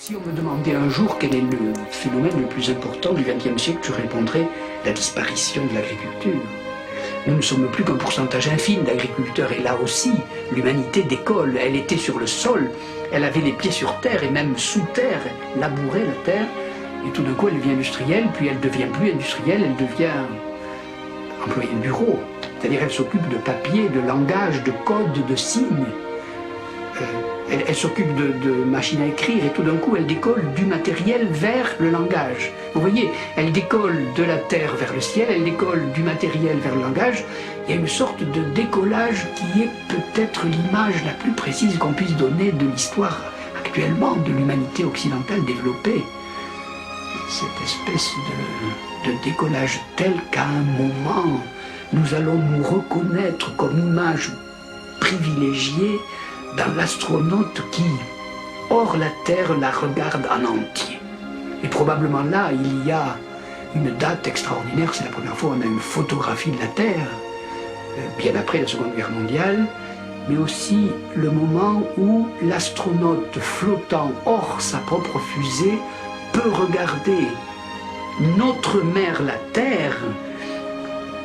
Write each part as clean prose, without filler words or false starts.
Si on me demandait un jour quel est le phénomène le plus important du XXe siècle, je répondrais la disparition de l'agriculture. Nous ne sommes plus qu'un pourcentage infime d'agriculteurs et là aussi, l'humanité décolle. Elle était sur le sol, elle avait les pieds sur terre et même sous terre, elle labourait la terre et tout d'un coup elle devient industrielle, puis elle devient plus industrielle, elle devient employée de bureau. C'est-à-dire elle s'occupe de papier, de langage, de code, de signes. Elle s'occupe de machines à écrire et tout d'un coup elle décolle du matériel vers le langage. Vous voyez, elle décolle de la terre vers le ciel, elle décolle du matériel vers le langage. Il y a une sorte de décollage qui est peut-être l'image la plus précise qu'on puisse donner de l'histoire actuellement de l'humanité occidentale développée. Cette espèce de décollage tel qu'à un moment nous allons nous reconnaître comme image privilégiée dans l'astronaute qui, hors la Terre, la regarde en entier. Et probablement là, il y a une date extraordinaire, c'est la première fois qu'on a une photographie de la Terre, bien après la Seconde Guerre mondiale, mais aussi le moment où l'astronaute flottant hors sa propre fusée peut regarder notre mère, la Terre,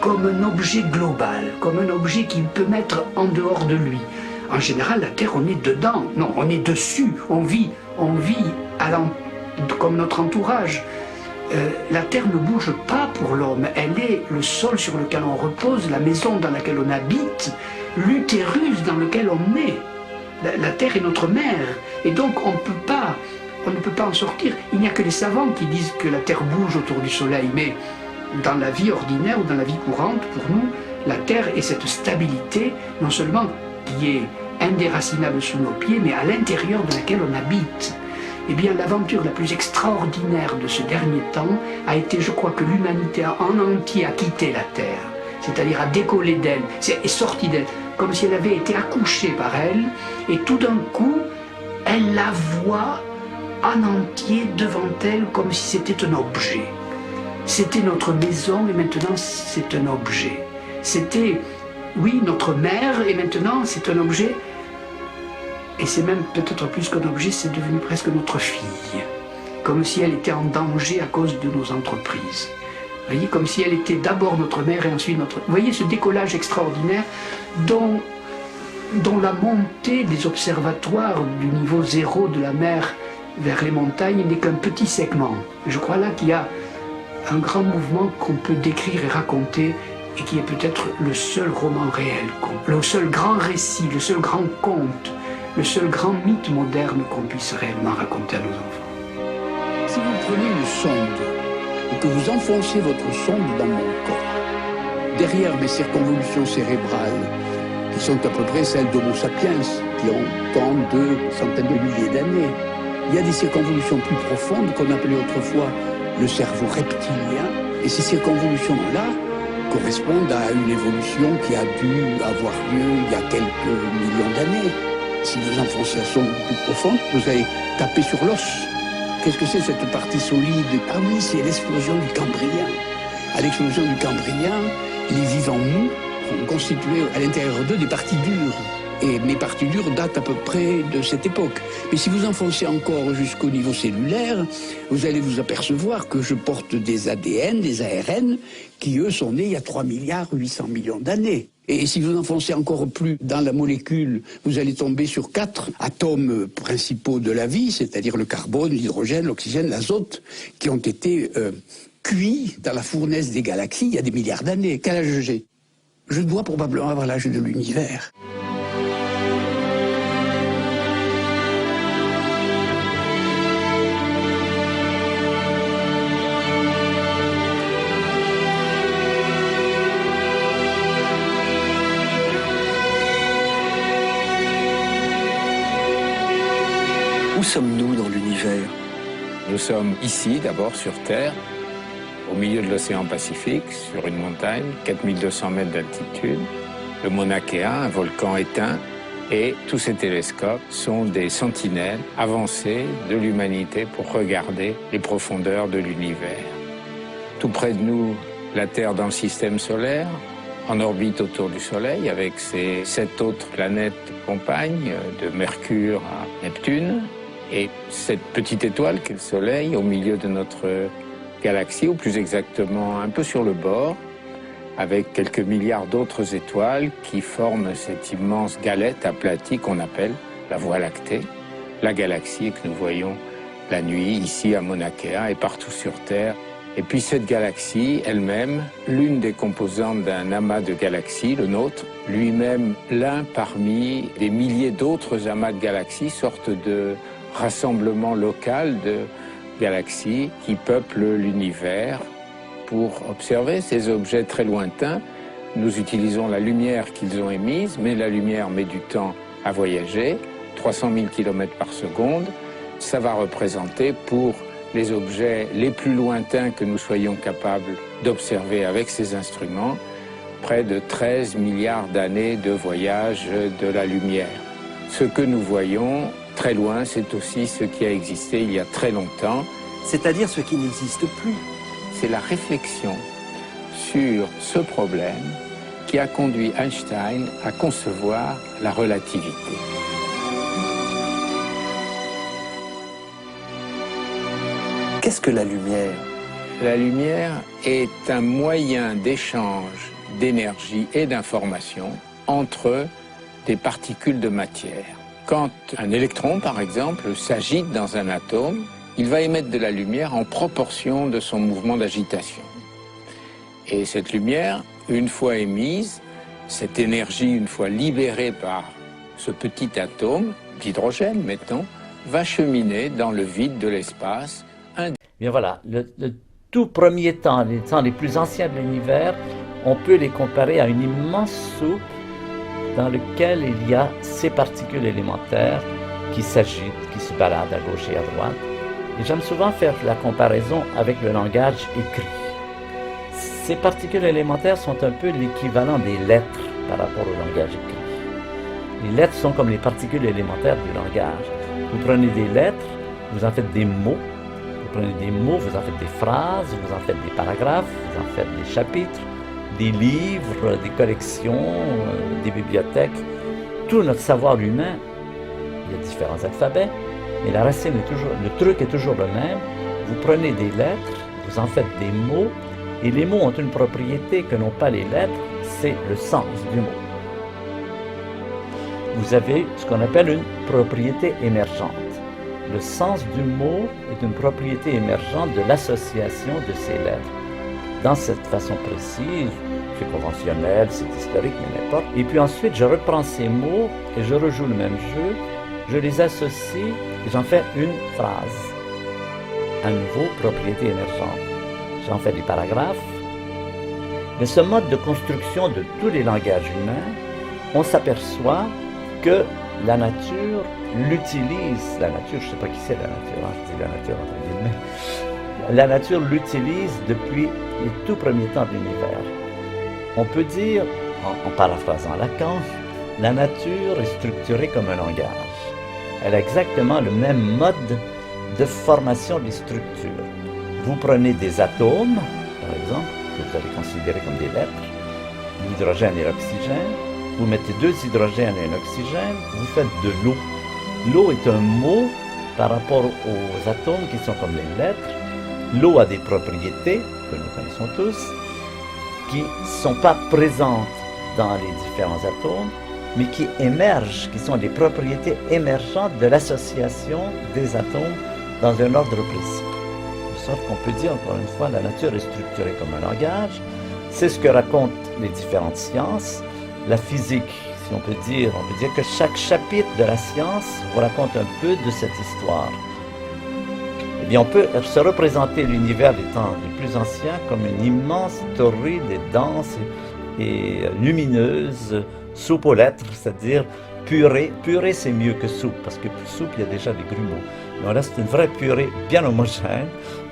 comme un objet global, comme un objet qu'il peut mettre en dehors de lui. En général, la Terre, on est dedans. Non, on est dessus. On vit comme notre entourage. La Terre ne bouge pas pour l'homme. Elle est le sol sur lequel on repose, la maison dans laquelle on habite, l'utérus dans lequel on est. La Terre est notre mère. Et donc, on ne peut pas en sortir. Il n'y a que les savants qui disent que la Terre bouge autour du Soleil. Mais dans la vie ordinaire ou dans la vie courante, pour nous, la Terre est cette stabilité, non seulement qui est indéracinable sous nos pieds, mais à l'intérieur de laquelle on habite. Eh bien, l'aventure la plus extraordinaire de ce dernier temps a été, je crois, que l'humanité en entier a quitté la Terre, c'est-à-dire a décollé d'elle, est sortie d'elle, comme si elle avait été accouchée par elle, et tout d'un coup, elle la voit en entier devant elle comme si c'était un objet. C'était notre maison et maintenant c'est un objet. C'était, oui, notre mère et maintenant c'est un objet. Et c'est même peut-être plus qu'un objet, c'est devenu presque notre fille. Comme si elle était en danger à cause de nos entreprises. Vous voyez, comme si elle était d'abord notre mère et ensuite notre... Vous voyez ce décollage extraordinaire dont la montée des observatoires du niveau zéro de la mer vers les montagnes n'est qu'un petit segment. Je crois là qu'il y a un grand mouvement qu'on peut décrire et raconter et qui est peut-être le seul roman réel, le seul grand récit, le seul grand conte, le seul grand mythe moderne qu'on puisse réellement raconter à nos enfants. Si vous prenez une sonde et que vous enfoncez votre sonde dans mon corps, derrière mes circonvolutions cérébrales, qui sont à peu près celles d'Homo sapiens, qui ont tant de centaines de milliers d'années, il y a des circonvolutions plus profondes qu'on appelait autrefois le cerveau reptilien, et ces circonvolutions-là correspondent à une évolution qui a dû avoir lieu il y a quelques millions d'années. Si vous enfoncez la sonde plus profonde, vous allez taper sur l'os. Qu'est-ce que c'est cette partie solide? Ah oui, c'est l'explosion du Cambrien. À l'explosion du Cambrien, les vivants mous ont constitué à l'intérieur d'eux des parties dures. Et mes parties dures datent à peu près de cette époque. Mais si vous enfoncez encore jusqu'au niveau cellulaire, vous allez vous apercevoir que je porte des ADN, des ARN, qui eux sont nés il y a 3,8 milliards d'années. Et si vous enfoncez encore plus dans la molécule, vous allez tomber sur 4 atomes principaux de la vie, c'est-à-dire le carbone, l'hydrogène, l'oxygène, l'azote, qui ont été cuits dans la fournaise des galaxies il y a des milliards d'années. Quel âge j'ai? Je dois probablement avoir l'âge de l'univers. Où sommes-nous dans l'univers? Nous sommes ici, d'abord sur Terre, au milieu de l'océan Pacifique, sur une montagne, 4200 mètres d'altitude, le Mauna Kea, un volcan éteint, et tous ces télescopes sont des sentinelles avancées de l'humanité pour regarder les profondeurs de l'univers. Tout près de nous, la Terre dans le système solaire, en orbite autour du Soleil, avec ses 7 autres planètes compagnes, de Mercure à Neptune. Et cette petite étoile qu'est le Soleil, au milieu de notre galaxie, ou plus exactement un peu sur le bord, avec quelques milliards d'autres étoiles qui forment cette immense galette aplatie qu'on appelle la Voie lactée, la galaxie que nous voyons la nuit ici à Mauna Kea et partout sur Terre. Et puis cette galaxie elle-même, l'une des composantes d'un amas de galaxies, le nôtre, lui-même l'un parmi des milliers d'autres amas de galaxies, sorte de rassemblement local de galaxies qui peuplent l'univers. Pour observer ces objets très lointains, nous utilisons la lumière qu'ils ont émise, mais la lumière met du temps à voyager, 300 000 km par seconde. Ça va représenter pour les objets les plus lointains que nous soyons capables d'observer avec ces instruments, près de 13 milliards d'années de voyage de la lumière. Ce que nous voyons très loin, c'est aussi ce qui a existé il y a très longtemps. C'est-à-dire ce qui n'existe plus. C'est la réflexion sur ce problème qui a conduit Einstein à concevoir la relativité. Qu'est-ce que la lumière? La lumière est un moyen d'échange d'énergie et d'information entre des particules de matière. Quand un électron, par exemple, s'agite dans un atome, il va émettre de la lumière en proportion de son mouvement d'agitation. Et cette lumière, une fois émise, cette énergie, une fois libérée par ce petit atome d'hydrogène, mettons, va cheminer dans le vide de l'espace. Bien voilà, le tout premier temps, les temps les plus anciens de l'univers, on peut les comparer à une immense soupe dans laquelle il y a ces particules élémentaires qui s'agitent, qui se baladent à gauche et à droite. Et j'aime souvent faire la comparaison avec le langage écrit. Ces particules élémentaires sont un peu l'équivalent des lettres par rapport au langage écrit. Les lettres sont comme les particules élémentaires du langage. Vous prenez des lettres, vous en faites des mots. Vous prenez des mots, vous en faites des phrases, vous en faites des paragraphes, vous en faites des chapitres, des livres, des collections, des bibliothèques. Tout notre savoir humain, il y a différents alphabets, mais la racine est toujours, le truc est toujours le même. Vous prenez des lettres, vous en faites des mots, et les mots ont une propriété que n'ont pas les lettres, c'est le sens du mot. Vous avez ce qu'on appelle une propriété émergente. Le sens du mot est une propriété émergente de l'association de ces lettres. Dans cette façon précise, c'est conventionnel, c'est historique, mais n'importe. Et puis ensuite, je reprends ces mots et je rejoue le même jeu. Je les associe et j'en fais une phrase. À nouveau, propriété émergente. J'en fais des paragraphes. Mais ce mode de construction de tous les langages humains, on s'aperçoit que la nature l'utilise. La nature, je ne sais pas qui c'est la nature, hein, je dis la nature entre guillemets. La nature l'utilise depuis les tout premiers temps de l'univers. On peut dire, en paraphrasant Lacan, la nature est structurée comme un langage. Elle a exactement le même mode de formation des structures. Vous prenez des atomes, par exemple, que vous allez considérer comme des lettres, l'hydrogène et l'oxygène, vous mettez 2 hydrogènes et un oxygène, vous faites de l'eau. L'eau est un mot par rapport aux atomes qui sont comme les lettres. L'eau a des propriétés, que nous connaissons tous, qui ne sont pas présentes dans les différents atomes, mais qui émergent, qui sont des propriétés émergentes de l'association des atomes dans un ordre précis. De sorte qu'on peut dire, encore une fois, la nature est structurée comme un langage. C'est ce que racontent les différentes sciences. La physique, si on peut dire que chaque chapitre de la science vous raconte un peu de cette histoire. Eh bien, on peut se représenter l'univers des temps les plus anciens comme une immense torride et dense et lumineuse soupe aux lettres, c'est-à-dire purée. Purée, c'est mieux que soupe, parce que soupe, il y a déjà des grumeaux. Mais là, c'est une vraie purée bien homogène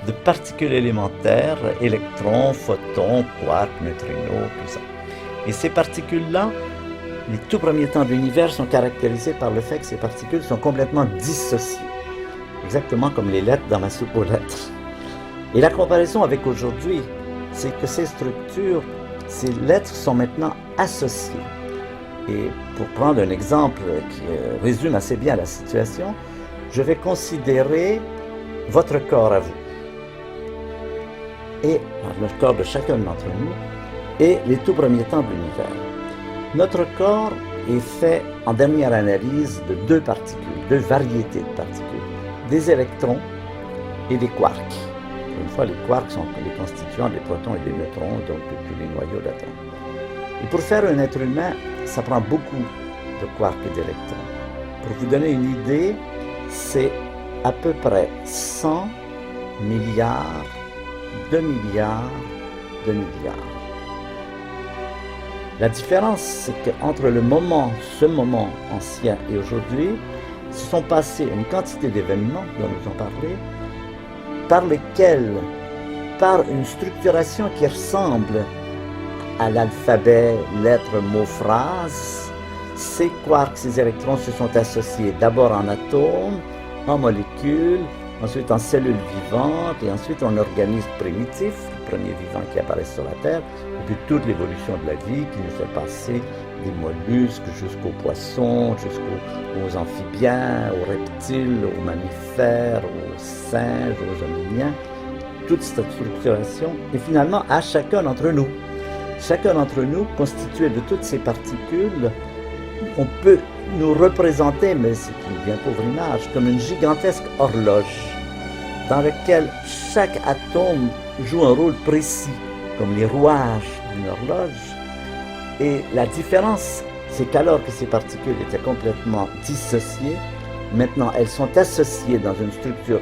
de particules élémentaires, électrons, photons, quarks, neutrinos, tout ça. Et ces particules-là, les tout premiers temps de l'univers sont caractérisés par le fait que ces particules sont complètement dissociées. Exactement comme les lettres dans ma soupe aux lettres. Et la comparaison avec aujourd'hui, c'est que ces structures, ces lettres sont maintenant associées. Et pour prendre un exemple qui résume assez bien la situation, je vais considérer votre corps à vous, et le corps de chacun d'entre nous, et les tout premiers temps de l'univers. Notre corps est fait, en dernière analyse, de deux particules, deux variétés de particules, des électrons et des quarks. Une fois, les quarks sont les constituants des protons et des neutrons, donc tous les noyaux d'atomes. Et pour faire un être humain, ça prend beaucoup de quarks et d'électrons. Pour vous donner une idée, c'est à peu près 100 milliards de milliards de milliards. La différence, c'est qu'entre ce moment ancien et aujourd'hui, se sont passés une quantité d'événements dont nous avons parlé, par lesquels, par une structuration qui ressemble à l'alphabet, lettres, mots, phrases, ces quarks, ces électrons se sont associés d'abord en atomes, en molécules, ensuite en cellules vivantes et ensuite en organismes primitifs, les premiers vivants qui apparaissent sur la Terre, et puis toute l'évolution de la vie qui nous fait passer des mollusques jusqu'aux poissons, jusqu'aux amphibiens, aux reptiles, aux mammifères, aux singes, aux hominiens, toute cette structuration, et finalement à chacun d'entre nous. Chacun d'entre nous, constitué de toutes ces particules, on peut nous représenter, mais c'est une bien pauvre image, comme une gigantesque horloge dans laquelle chaque atome joue un rôle précis, comme les rouages d'une horloge. Et la différence, c'est qu'alors que ces particules étaient complètement dissociées, maintenant elles sont associées dans une structure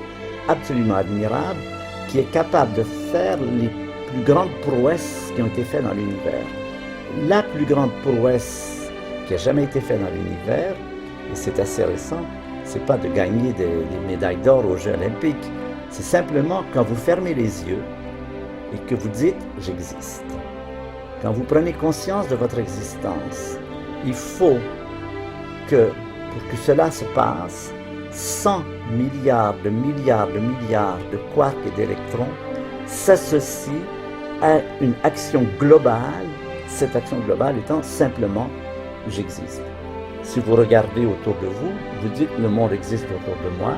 absolument admirable qui est capable de faire les plus grandes prouesses qui ont été faites dans l'univers. La plus grande prouesse qui a jamais été faite dans l'univers, et c'est assez récent, c'est pas de gagner des médailles d'or aux Jeux olympiques, c'est simplement quand vous fermez les yeux et que vous dites « j'existe ». Quand vous prenez conscience de votre existence, il faut que, pour que cela se passe, 100 milliards de milliards de milliards de quarks et d'électrons s'associent à une action globale, cette action globale étant simplement « j'existe ». Si vous regardez autour de vous, vous dites « le monde existe autour de moi ».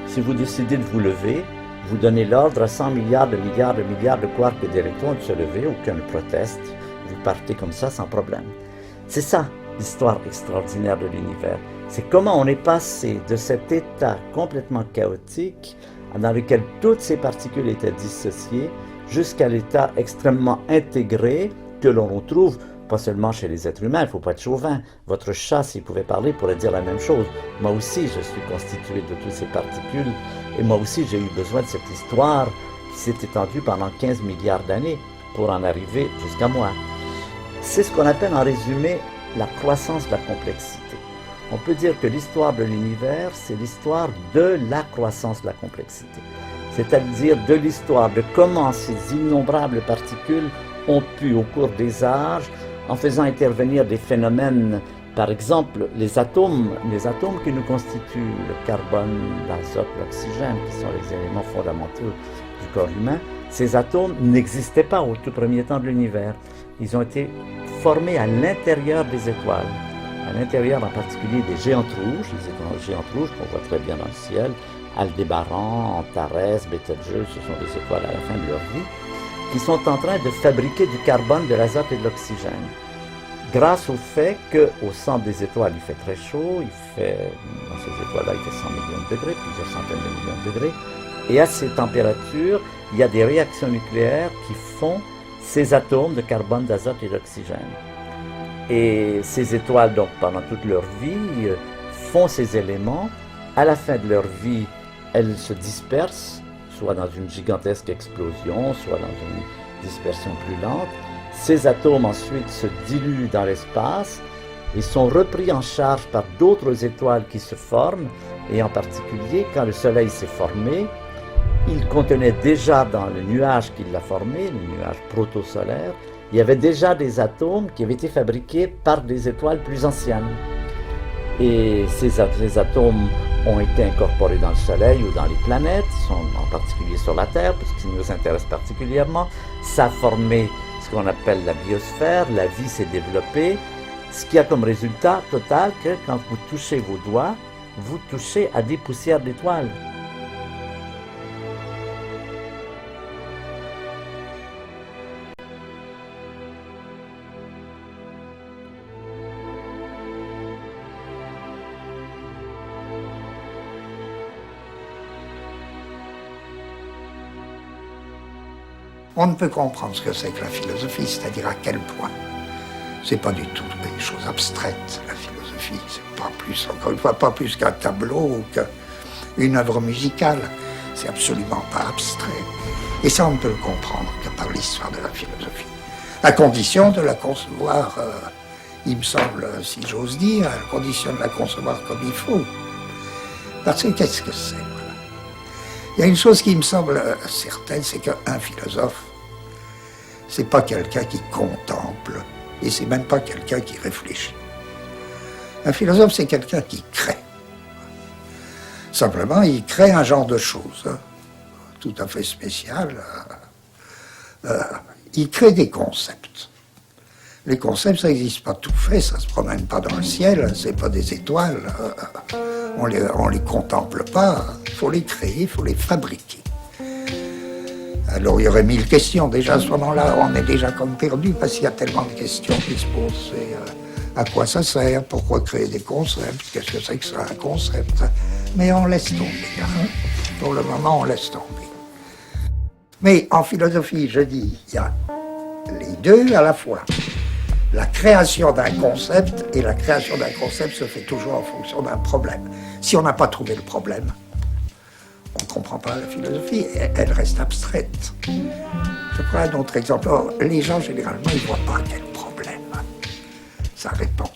Si vous décidez de vous lever, vous donnez l'ordre à 100 milliards de milliards de milliards de quarks et d'électrons de se lever, aucun ne proteste, vous partez comme ça sans problème. C'est ça l'histoire extraordinaire de l'univers. C'est comment on est passé de cet état complètement chaotique dans lequel toutes ces particules étaient dissociées jusqu'à l'état extrêmement intégré que l'on retrouve pas seulement chez les êtres humains, il ne faut pas être chauvin. Votre chat, s'il pouvait parler, pourrait dire la même chose. Moi aussi, je suis constitué de toutes ces particules, et moi aussi, j'ai eu besoin de cette histoire qui s'est étendue pendant 15 milliards d'années pour en arriver jusqu'à moi. C'est ce qu'on appelle en résumé la croissance de la complexité. On peut dire que l'histoire de l'univers, c'est l'histoire de la croissance de la complexité. C'est-à-dire de l'histoire de comment ces innombrables particules ont pu, au cours des âges, en faisant intervenir des phénomènes, par exemple les atomes qui nous constituent, le carbone, l'azote, l'oxygène, qui sont les éléments fondamentaux du corps humain, ces atomes n'existaient pas au tout premier temps de l'univers. Ils ont été formés à l'intérieur des étoiles, à l'intérieur en particulier des géantes rouges, les étoiles géantes rouges qu'on voit très bien dans le ciel, Aldébaran, Antares, Betelgeuse, ce sont des étoiles à la fin de leur vie, qui sont en train de fabriquer du carbone, de l'azote et de l'oxygène. Grâce au fait qu'au centre des étoiles, il fait très chaud, dans ces étoiles-là, il fait 100 millions de degrés, plusieurs centaines de millions de degrés, et à ces températures, il y a des réactions nucléaires qui font ces atomes de carbone, d'azote et d'oxygène. Et ces étoiles, donc, pendant toute leur vie, font ces éléments. À la fin de leur vie, elles se dispersent, soit dans une gigantesque explosion, soit dans une dispersion plus lente. Ces atomes ensuite se diluent dans l'espace et sont repris en charge par d'autres étoiles qui se forment, et en particulier, quand le Soleil s'est formé, il contenait déjà dans le nuage qui l'a formé, le nuage protosolaire, il y avait déjà des atomes qui avaient été fabriqués par des étoiles plus anciennes. Et ces atomes ont été incorporés dans le Soleil ou dans les planètes, sont en particulier sur la Terre, parce que ça nous intéresse particulièrement. Ça a formé ce qu'on appelle la biosphère, la vie s'est développée, ce qui a comme résultat total que quand vous touchez vos doigts, vous touchez à des poussières d'étoiles. On ne peut comprendre ce que c'est que la philosophie, c'est-à-dire à quel point. C'est pas du tout des choses abstraites, la philosophie. C'est pas plus, encore une fois, pas plus qu'un tableau ou qu'une œuvre musicale. C'est absolument pas abstrait. Et ça, on ne peut le comprendre que par l'histoire de la philosophie. À condition de la concevoir, il me semble, si j'ose dire, à condition de la concevoir comme il faut. Parce que qu'est-ce que c'est? Il y a une chose qui me semble certaine, c'est qu'un philosophe, c'est pas quelqu'un qui contemple, et c'est même pas quelqu'un qui réfléchit. Un philosophe, c'est quelqu'un qui crée. Simplement, il crée un genre de choses, tout à fait spécial. Il crée des concepts. Les concepts, ça n'existe pas tout fait, ça se promène pas dans le ciel, c'est pas des étoiles. On les contemple pas, il faut les créer, il faut les fabriquer. Alors il y aurait 1000 questions, déjà à ce moment-là, on est déjà comme perdu parce qu'il y a tellement de questions qui se posent. À quoi ça sert? Pourquoi créer des concepts? Qu'est-ce que c'est que ça, un concept? Mais on laisse tomber, hein? Pour le moment, on laisse tomber. Mais en philosophie, je dis, il y a les deux à la fois. La création d'un concept, et la création d'un concept se fait toujours en fonction d'un problème. Si on n'a pas trouvé le problème, on ne comprend pas la philosophie, elle reste abstraite. Je prends un autre exemple. Alors, les gens, généralement, ils ne voient pas quel problème ça répond.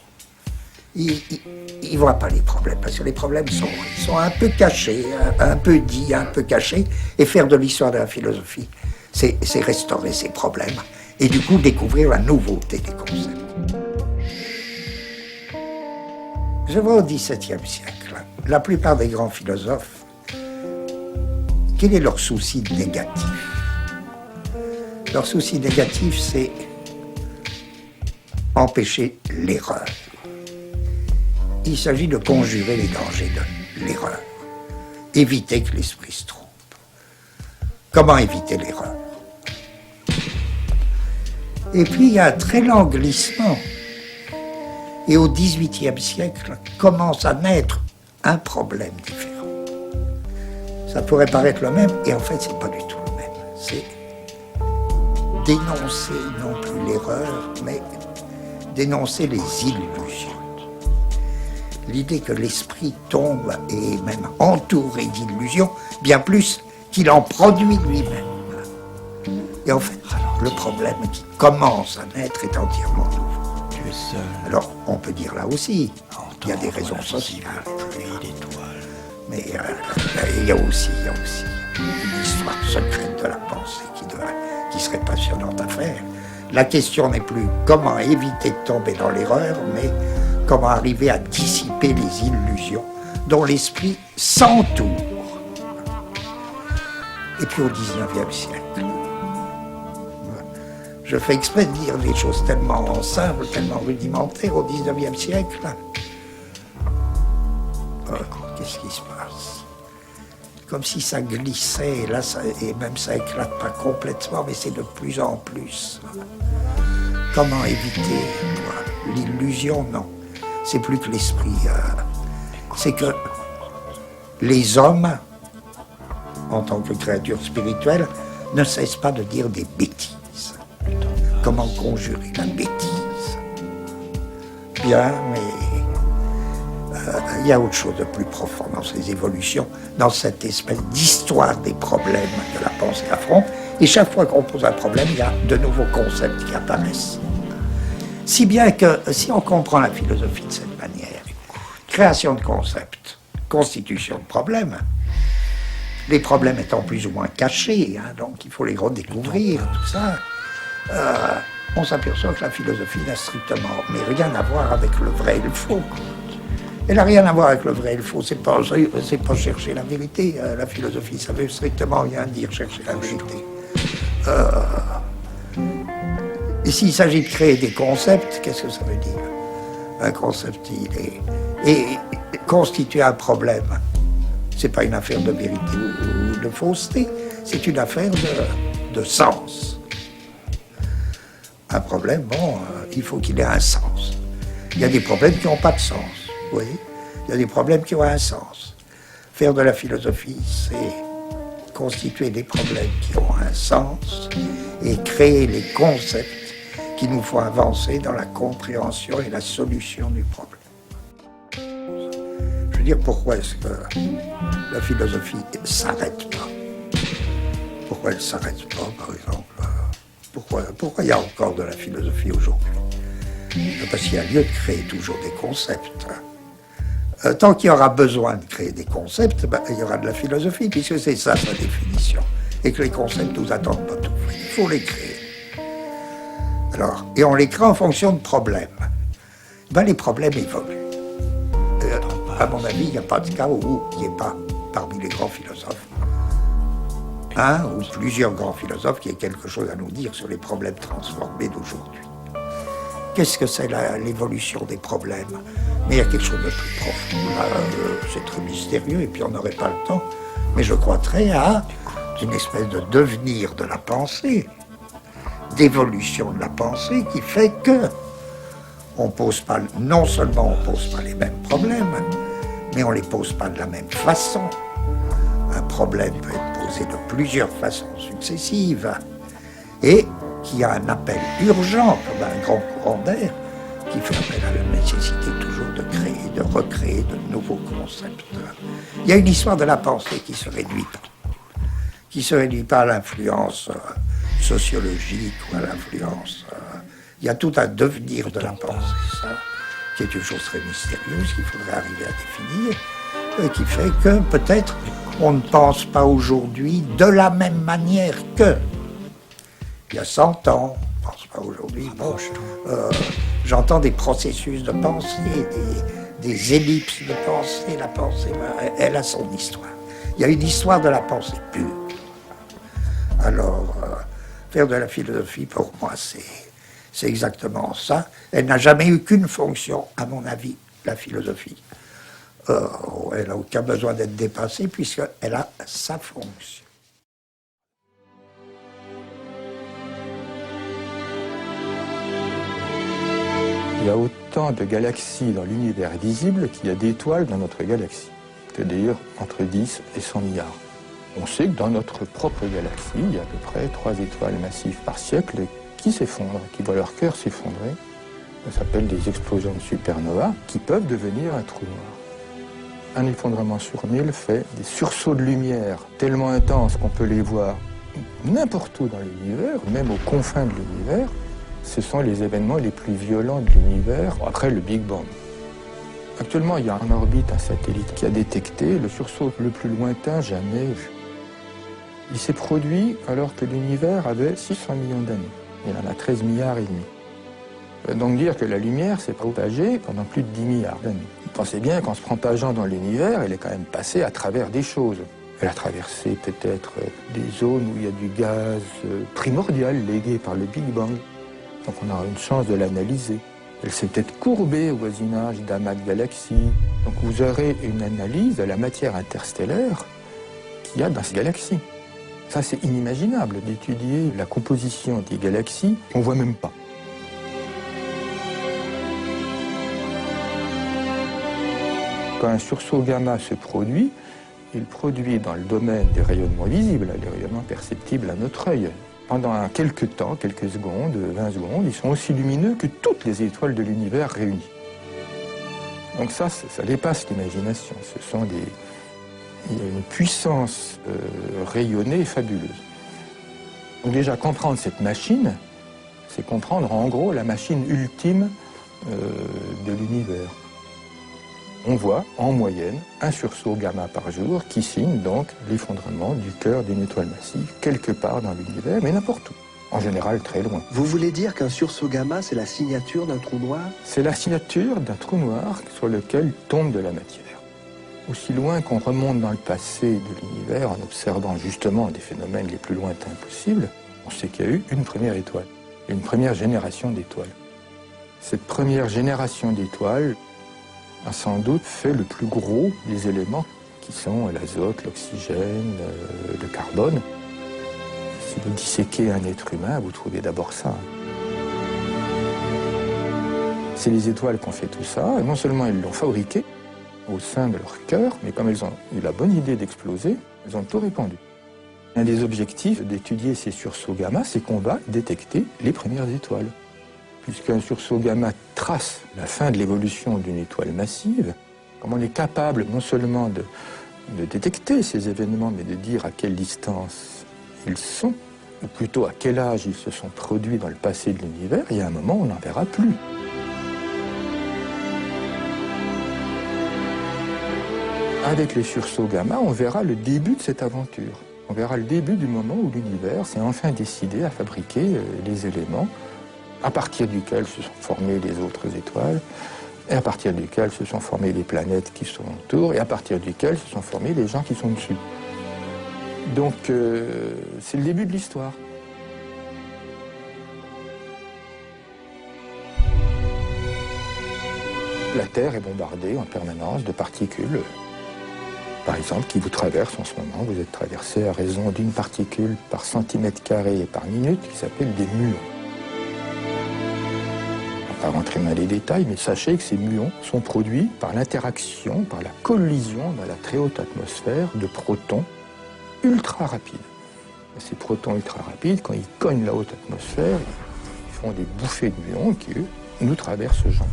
Ils ne voient pas les problèmes, parce que les problèmes sont un peu cachés, un peu dits, un peu cachés, et faire de l'histoire de la philosophie, c'est restaurer ces problèmes. Et du coup, découvrir la nouveauté des concepts. Je vois au XVIIe siècle, la plupart des grands philosophes, quel est leur souci négatif? Leur souci négatif, c'est empêcher l'erreur. Il s'agit de conjurer les dangers de l'erreur. Éviter que l'esprit se trompe. Comment éviter l'erreur? Et puis il y a un très lent glissement. Et au XVIIIe siècle, commence à naître un problème différent. Ça pourrait paraître le même, et en fait, c'est pas du tout le même. C'est dénoncer non plus l'erreur, mais dénoncer les illusions. L'idée que l'esprit tombe et même entouré d'illusions, bien plus qu'il en produit lui-même. Et en fait, le problème qui commence à naître est entièrement nouveau. Alors, on peut dire là aussi, il y a des raisons sociales. Mais il y a aussi une histoire secrète de la pensée qui serait passionnante à faire. La question n'est plus comment éviter de tomber dans l'erreur, mais comment arriver à dissiper les illusions dont l'esprit s'entoure. Et puis au XIXe siècle, je fais exprès de dire des choses tellement simples, tellement rudimentaires au XIXe siècle. Qu'est-ce qui se passe? Comme si ça glissait, là, et même ça éclate pas complètement, mais c'est de plus en plus. Comment éviter l'illusion? Non. C'est plus que l'esprit. C'est que les hommes, en tant que créatures spirituelles, ne cessent pas de dire des bêtises. Comment conjurer la bêtise? Bien, mais il y a autre chose de plus profond dans ces évolutions, dans cette espèce d'histoire des problèmes que la pensée affronte. Et chaque fois qu'on pose un problème, il y a de nouveaux concepts qui apparaissent. Si bien que, si on comprend la philosophie de cette manière, création de concepts, constitution de problèmes, les problèmes étant plus ou moins cachés, hein, donc il faut les redécouvrir, tout ça, on s'aperçoit que la philosophie n'a strictement rien à voir avec le vrai et le faux. Elle n'a rien à voir avec le vrai et le faux, c'est pas chercher la vérité. La philosophie, ça veut strictement rien dire, chercher la vérité. Et s'il s'agit de créer des concepts, qu'est-ce que ça veut dire? Un concept, il est... Et constituer un problème, c'est pas une affaire de vérité ou de fausseté, c'est une affaire de sens. Un problème, bon, il faut qu'il ait un sens. Il y a des problèmes qui n'ont pas de sens, vous voyez. Il y a des problèmes qui ont un sens. Faire de la philosophie, c'est constituer des problèmes qui ont un sens et créer les concepts qui nous font avancer dans la compréhension et la solution du problème. Je veux dire, pourquoi est-ce que la philosophie ne s'arrête pas? Pourquoi elle ne s'arrête pas, par exemple? Pourquoi il y a encore de la philosophie aujourd'hui? Parce qu'il y a lieu de créer toujours des concepts. Tant qu'il y aura besoin de créer des concepts, il y aura de la philosophie, puisque c'est ça sa définition. Et que les concepts ne nous attendent pas tout. Il faut les créer. Alors, et on les crée en fonction de problèmes. Les problèmes évoluent. À mon avis, il n'y a pas de cas où il n'y ait pas, parmi les grands philosophes, un ou plusieurs grands philosophes qui aient quelque chose à nous dire sur les problèmes transformés d'aujourd'hui. Qu'est-ce que c'est l'évolution des problèmes? Mais il y a quelque chose de plus profond. C'est très mystérieux et puis on n'aurait pas le temps. Mais je croîtrais à une espèce de devenir de la pensée, d'évolution de la pensée qui fait que on pose pas, non seulement on pose pas les mêmes problèmes, mais on les pose pas de la même façon. Un problème peut être posé de plusieurs façons successives et qui a un appel urgent, comme un grand courant d'air, qui fait appel à la nécessité toujours de créer, de recréer de nouveaux concepts. Il y a une histoire de la pensée qui se réduit pas à l'influence sociologique ou à l'influence. Il y a tout un devenir de la pensée, ça, qui est une chose très mystérieuse qu'il faudrait arriver à définir, et qui fait que peut-être on ne pense pas aujourd'hui de la même manière que il y a 100 ans, on ne pense pas aujourd'hui. J'entends des processus de pensée, des ellipses de pensée. La pensée, elle a son histoire. Il y a une histoire de la pensée pure. Alors, faire de la philosophie, pour moi, c'est exactement ça. Elle n'a jamais eu qu'une fonction, à mon avis, la philosophie. Elle n'a aucun besoin d'être dépassée, puisqu'elle a sa fonction. Il y a autant de galaxies dans l'univers visible qu'il y a d'étoiles dans notre galaxie, c'est-à-dire entre 10 et 100 milliards. On sait que dans notre propre galaxie, il y a à peu près 3 étoiles massives par siècle qui s'effondrent, qui voient leur cœur s'effondrer. Ça s'appelle des explosions de supernova qui peuvent devenir un trou noir. Un effondrement sur 1000 fait des sursauts de lumière tellement intenses qu'on peut les voir n'importe où dans l'univers, même aux confins de l'univers. Ce sont les événements les plus violents de l'univers après le Big Bang. Actuellement, il y a en orbite un satellite qui a détecté le sursaut le plus lointain jamais vu. Il s'est produit alors que l'univers avait 600 millions d'années. Il en a 13 milliards et demi. Ça veut donc dire que la lumière s'est propagée pendant plus de 10 milliards d'années. Pensez bien qu'en se propageant dans l'univers, elle est quand même passée à travers des choses. Elle a traversé peut-être des zones où il y a du gaz primordial légué par le Big Bang. Donc on aura une chance de l'analyser. Elle s'est peut-être courbée au voisinage d'amas de galaxies. Donc vous aurez une analyse de la matière interstellaire qu'il y a dans ces galaxies. Ça, c'est inimaginable d'étudier la composition des galaxies qu'on ne voit même pas. Quand un sursaut gamma se produit, il produit dans le domaine des rayonnements visibles, les rayonnements perceptibles à notre œil. Pendant quelques temps, quelques secondes, 20 secondes, ils sont aussi lumineux que toutes les étoiles de l'univers réunies. Donc ça dépasse l'imagination. Il y a une puissance rayonnée fabuleuse. Donc déjà, comprendre cette machine, c'est comprendre en gros la machine ultime de l'univers. On voit en moyenne un sursaut gamma par jour qui signe donc l'effondrement du cœur d'une étoile massive quelque part dans l'univers, mais n'importe où, en général très loin. Vous voulez dire qu'un sursaut gamma, c'est la signature d'un trou noir? C'est la signature d'un trou noir sur lequel tombe de la matière. Aussi loin qu'on remonte dans le passé de l'univers en observant justement des phénomènes les plus lointains possibles, on sait qu'il y a eu une première étoile, une première génération d'étoiles. Cette première génération d'étoiles, a sans doute fait le plus gros des éléments qui sont l'azote, l'oxygène, le carbone. Si vous disséquez un être humain, vous trouvez d'abord ça. C'est les étoiles qui ont fait tout ça, et non seulement elles l'ont fabriqué au sein de leur cœur, mais comme elles ont eu la bonne idée d'exploser, elles ont tout répandu. Un des objectifs d'étudier ces sursauts gamma, c'est qu'on va détecter les premières étoiles. Puisqu'un sursaut gamma trace la fin de l'évolution d'une étoile massive, comme on est capable non seulement de détecter ces événements, mais de dire à quelle distance ils sont, ou plutôt à quel âge ils se sont produits dans le passé de l'univers, il y a un moment où on n'en verra plus. Avec les sursauts gamma, on verra le début de cette aventure. On verra le début du moment où l'univers s'est enfin décidé à fabriquer les éléments à partir duquel se sont formées les autres étoiles, et à partir duquel se sont formées les planètes qui sont autour, et à partir duquel se sont formés les gens qui sont dessus. Donc, c'est le début de l'histoire. La Terre est bombardée en permanence de particules, par exemple, qui vous traversent en ce moment. Vous êtes traversé à raison d'une particule par centimètre carré et par minute, qui s'appelle des muons. On ne va pas rentrer dans les détails, mais sachez que ces muons sont produits par l'interaction, par la collision dans la très haute atmosphère de protons ultra rapides. Et ces protons ultra rapides, quand ils cognent la haute atmosphère, ils font des bouffées de muons qui, eux, nous traversent gentiment.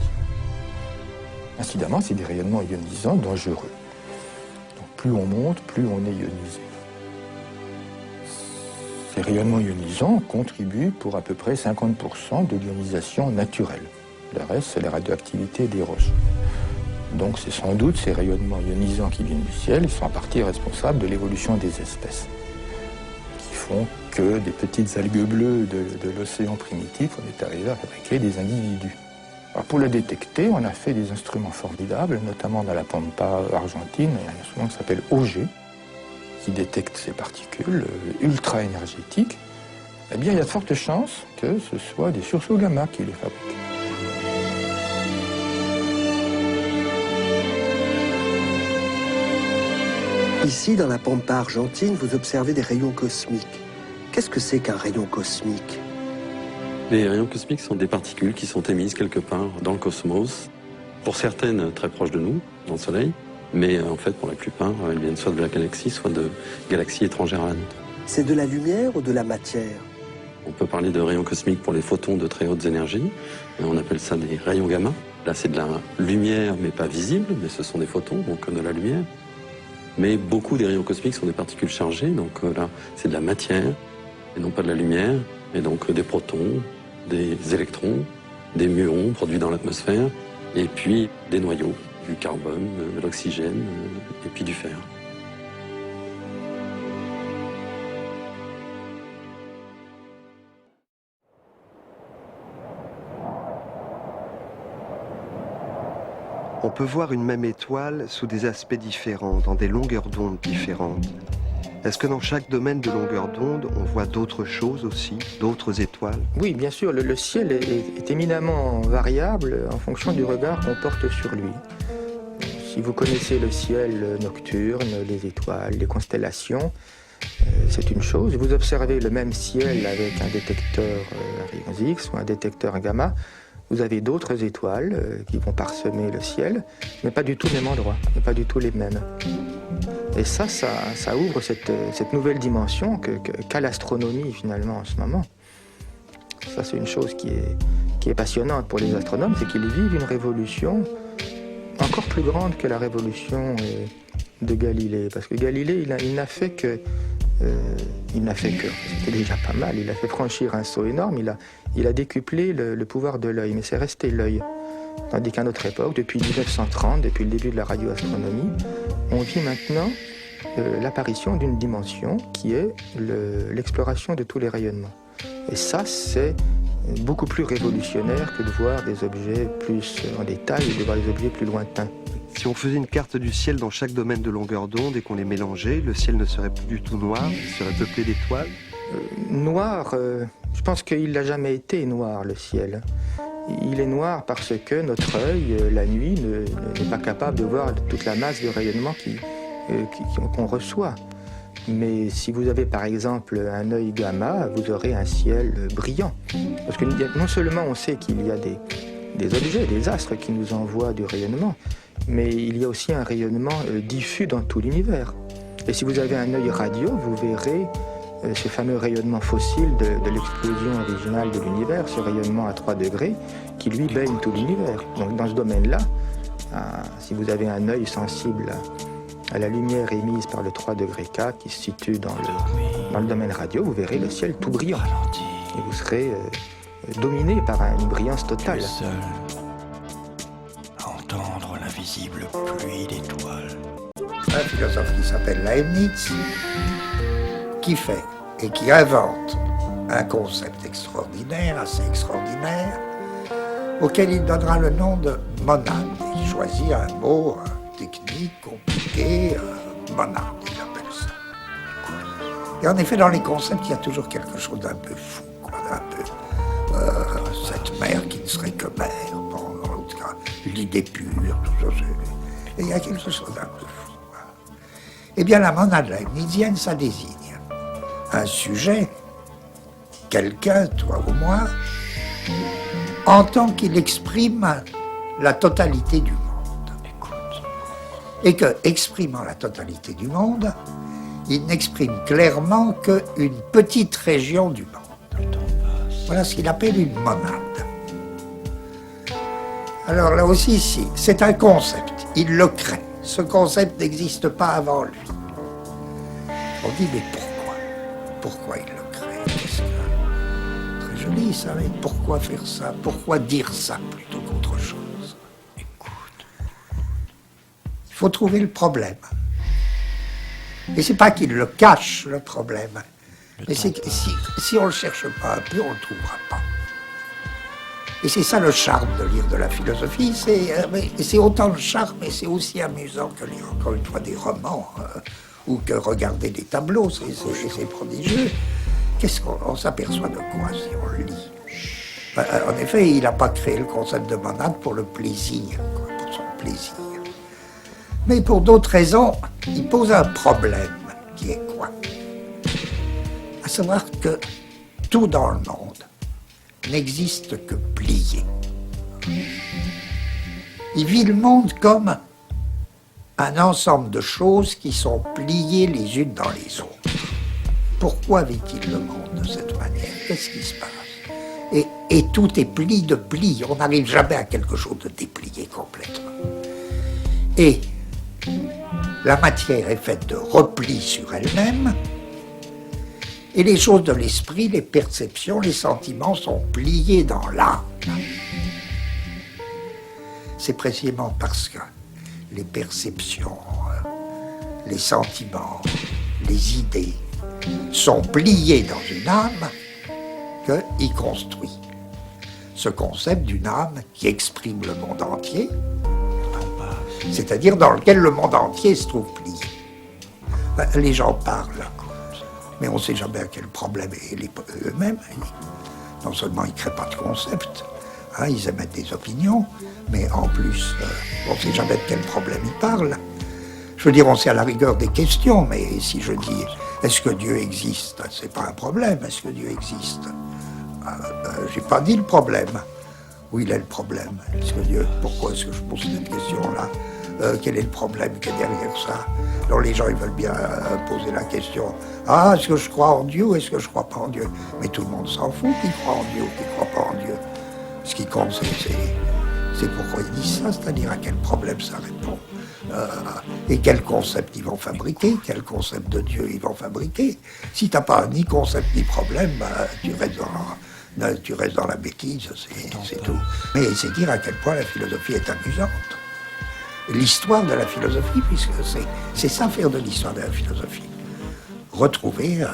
Incidemment, c'est des rayonnements ionisants dangereux. Donc plus on monte, plus on est ionisé. Ces rayonnements ionisants contribuent pour à peu près 50% de l'ionisation naturelle. Le reste, c'est la radioactivité des roches. Donc c'est sans doute ces rayonnements ionisants qui viennent du ciel, ils sont en partie responsables de l'évolution des espèces, qui font que des petites algues bleues de l'océan primitif, on est arrivé à fabriquer des individus. Alors pour le détecter, on a fait des instruments formidables, notamment dans la Pampa argentine, il y a un instrument qui s'appelle Auger, qui détecte ces particules ultra-énergétiques. Eh bien, il y a de fortes chances que ce soit des sursauts gamma qui les fabriquent. Ici, dans la Pampa argentine, vous observez des rayons cosmiques. Qu'est-ce que c'est qu'un rayon cosmique? Les rayons cosmiques sont des particules qui sont émises quelque part dans le cosmos, pour certaines très proches de nous, dans le Soleil, mais en fait, pour la plupart, elles viennent soit de la galaxie, soit de galaxies étrangères à la nôtre. C'est de la lumière ou de la matière? On peut parler de rayons cosmiques pour les photons de très hautes énergies, on appelle ça des rayons gamma. Là, c'est de la lumière, mais pas visible, mais ce sont des photons, donc de la lumière. Mais beaucoup des rayons cosmiques sont des particules chargées, donc là, c'est de la matière, et non pas de la lumière, et donc des protons, des électrons, des muons produits dans l'atmosphère, et puis des noyaux, du carbone, de l'oxygène, et puis du fer. On peut voir une même étoile sous des aspects différents, dans des longueurs d'onde différentes. Est-ce que dans chaque domaine de longueur d'onde, on voit d'autres choses aussi, d'autres étoiles? Oui, bien sûr, le ciel est éminemment variable en fonction du regard qu'on porte sur lui. Si vous connaissez le ciel nocturne, les étoiles, les constellations, c'est une chose. Vous observez le même ciel avec un détecteur à rayons X ou un détecteur gamma, vous avez d'autres étoiles qui vont parsemer le ciel, mais pas du tout au même endroit, et pas du tout les mêmes. Et ça ouvre cette nouvelle dimension qu'a l'astronomie finalement en ce moment. Ça, c'est une chose qui est passionnante pour les astronomes, c'est qu'ils vivent une révolution encore plus grande que la révolution de Galilée. Parce que Galilée, il n'a fait que... c'était déjà pas mal, il a fait franchir un saut énorme, il a décuplé le pouvoir de l'œil, mais c'est resté l'œil. Tandis qu'à notre époque, depuis 1930, depuis le début de la radioastronomie, on vit maintenant l'apparition d'une dimension qui est l'exploration de tous les rayonnements. Et ça, c'est beaucoup plus révolutionnaire que de voir des objets plus en détail ou de voir des objets plus lointains. Si on faisait une carte du ciel dans chaque domaine de longueur d'onde et qu'on les mélangeait, le ciel ne serait plus du tout noir, il serait peuplé d'étoiles? Noir, je pense qu'il n'a jamais été noir, le ciel. Il est noir parce que notre œil, la nuit, n'est pas capable de voir toute la masse de rayonnement qu'on reçoit. Mais si vous avez par exemple un œil gamma, vous aurez un ciel brillant. Parce que non seulement on sait qu'il y a des objets, des astres qui nous envoient du rayonnement, mais il y a aussi un rayonnement diffus dans tout l'univers. Et si vous avez un œil radio, vous verrez ce fameux rayonnement fossile de l'explosion originale de l'univers, ce rayonnement à 3 degrés, qui lui baigne tout l'univers. Donc dans ce domaine-là, si vous avez un œil sensible à la lumière émise par le 3 degré K qui se situe dans le domaine radio, vous verrez le ciel tout brillant. Et vous serez dominé par une brillance totale. Seul à entendre l'invisible pluie d'étoiles. Un philosophe qui s'appelle Leibniz, qui fait et qui invente un concept extraordinaire, assez extraordinaire, auquel il donnera le nom de monade. Il choisit un mot technique, compliqué, monade, il appelle ça. Et en effet, dans les concepts, il y a toujours quelque chose d'un peu fou, quoi, cette mère qui ne serait que mère, bon, dans l'autre cas, l'idée pure, tout ça, et il y a quelque chose d'un peu fou. Voilà. Eh bien, la monade leibnizienne, ça désigne un sujet, quelqu'un, toi ou moi, en tant qu'il exprime la totalité du monde. Et que, exprimant la totalité du monde, il n'exprime clairement qu'une petite région du monde. Voilà ce qu'il appelle une monade. Alors là aussi, c'est un concept, il le crée. Ce concept n'existe pas avant lui. On dit, mais pourquoi? Pourquoi il le crée? Très joli ça, mais pourquoi faire ça? Pourquoi dire ça plutôt qu'autre chose? Il faut trouver le problème. Et c'est pas qu'il le cache, le problème. Mais c'est que si on le cherche pas un peu, on le trouvera pas. Et c'est ça le charme de lire de la philosophie. C'est autant le charme, mais c'est aussi amusant que lire encore une fois des romans ou que regarder des tableaux. C'est prodigieux. Qu'est-ce qu'on s'aperçoit de quoi si on le lit? En effet, il n'a pas créé le concept de monade pour le plaisir, quoi, pour son plaisir. Mais pour d'autres raisons, il pose un problème qui est quoi? À savoir que tout dans le monde n'existe que plié. Il vit le monde comme un ensemble de choses qui sont pliées les unes dans les autres. Pourquoi vit-il le monde de cette manière? Qu'est-ce qui se passe? Et tout est pli de pli. On n'arrive jamais à quelque chose de déplié complètement. Et la matière est faite de replis sur elle-même, et les choses de l'esprit, les perceptions, les sentiments sont pliés dans l'âme. C'est précisément parce que les perceptions, les sentiments, les idées sont pliés dans une âme qu'il construit ce concept d'une âme qui exprime le monde entier, c'est-à-dire dans lequel le monde entier se trouve plié. Les gens parlent, mais on ne sait jamais à quel problème eux-mêmes. Non seulement ils ne créent pas de concept, ils émettent des opinions, mais en plus, on ne sait jamais de quel problème ils parlent. Je veux dire, on sait à la rigueur des questions, mais si je dis « est-ce que Dieu existe ?» c'est pas un problème, est-ce que Dieu existe? J'ai pas dit le problème. Où il est le problème? Est-ce que Dieu, pourquoi est-ce que je pose cette question-là? Quel est le problème qui est derrière ça? Alors les gens, ils veulent bien poser la question. Ah, est-ce que je crois en Dieu ou est-ce que je crois pas en Dieu? Mais tout le monde s'en fout qui croit en Dieu ou qui croit pas en Dieu. Ce qui compte, c'est pourquoi ils disent ça, c'est-à-dire à quel problème ça répond. Et quel concept ils vont fabriquer, quel concept de Dieu ils vont fabriquer. Si tu n'as pas ni concept ni problème, tu restes dans la bêtise, c'est tout. Mais c'est dire à quel point la philosophie est amusante. L'histoire de la philosophie, puisque c'est ça faire de l'histoire de la philosophie. Retrouver,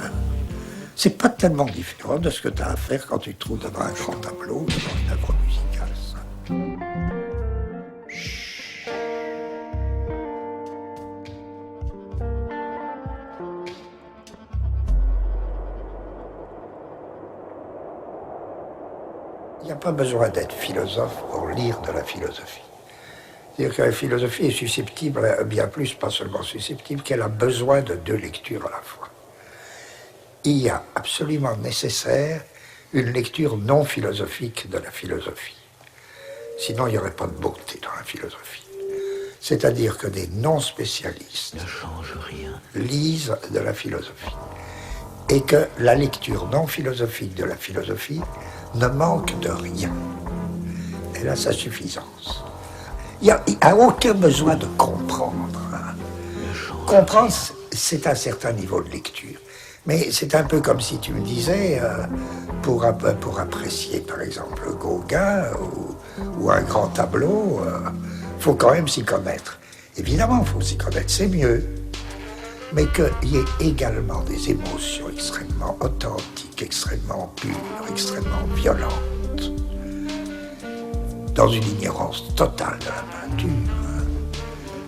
c'est pas tellement différent de ce que tu as à faire quand tu te trouves devant un grand tableau, devant une œuvre musicale. Ça. Il n'y a pas besoin d'être philosophe pour lire de la philosophie. C'est-à-dire que la philosophie est susceptible, bien plus, pas seulement susceptible, qu'elle a besoin de deux lectures à la fois. Il y a absolument nécessaire une lecture non philosophique de la philosophie. Sinon, il n'y aurait pas de beauté dans la philosophie. C'est-à-dire que des non-spécialistes ne change rien, lisent de la philosophie. Et que la lecture non philosophique de la philosophie ne manque de rien. Elle a sa suffisance. Il n'y a aucun besoin de comprendre. Comprendre, c'est un certain niveau de lecture. Mais c'est un peu comme si tu me disais, pour apprécier par exemple Gauguin ou un grand tableau, faut quand même s'y connaître. Évidemment, il faut s'y connaître, c'est mieux. Mais qu'il y ait également des émotions extrêmement authentiques, extrêmement pures, extrêmement violentes, dans une ignorance totale de la peinture.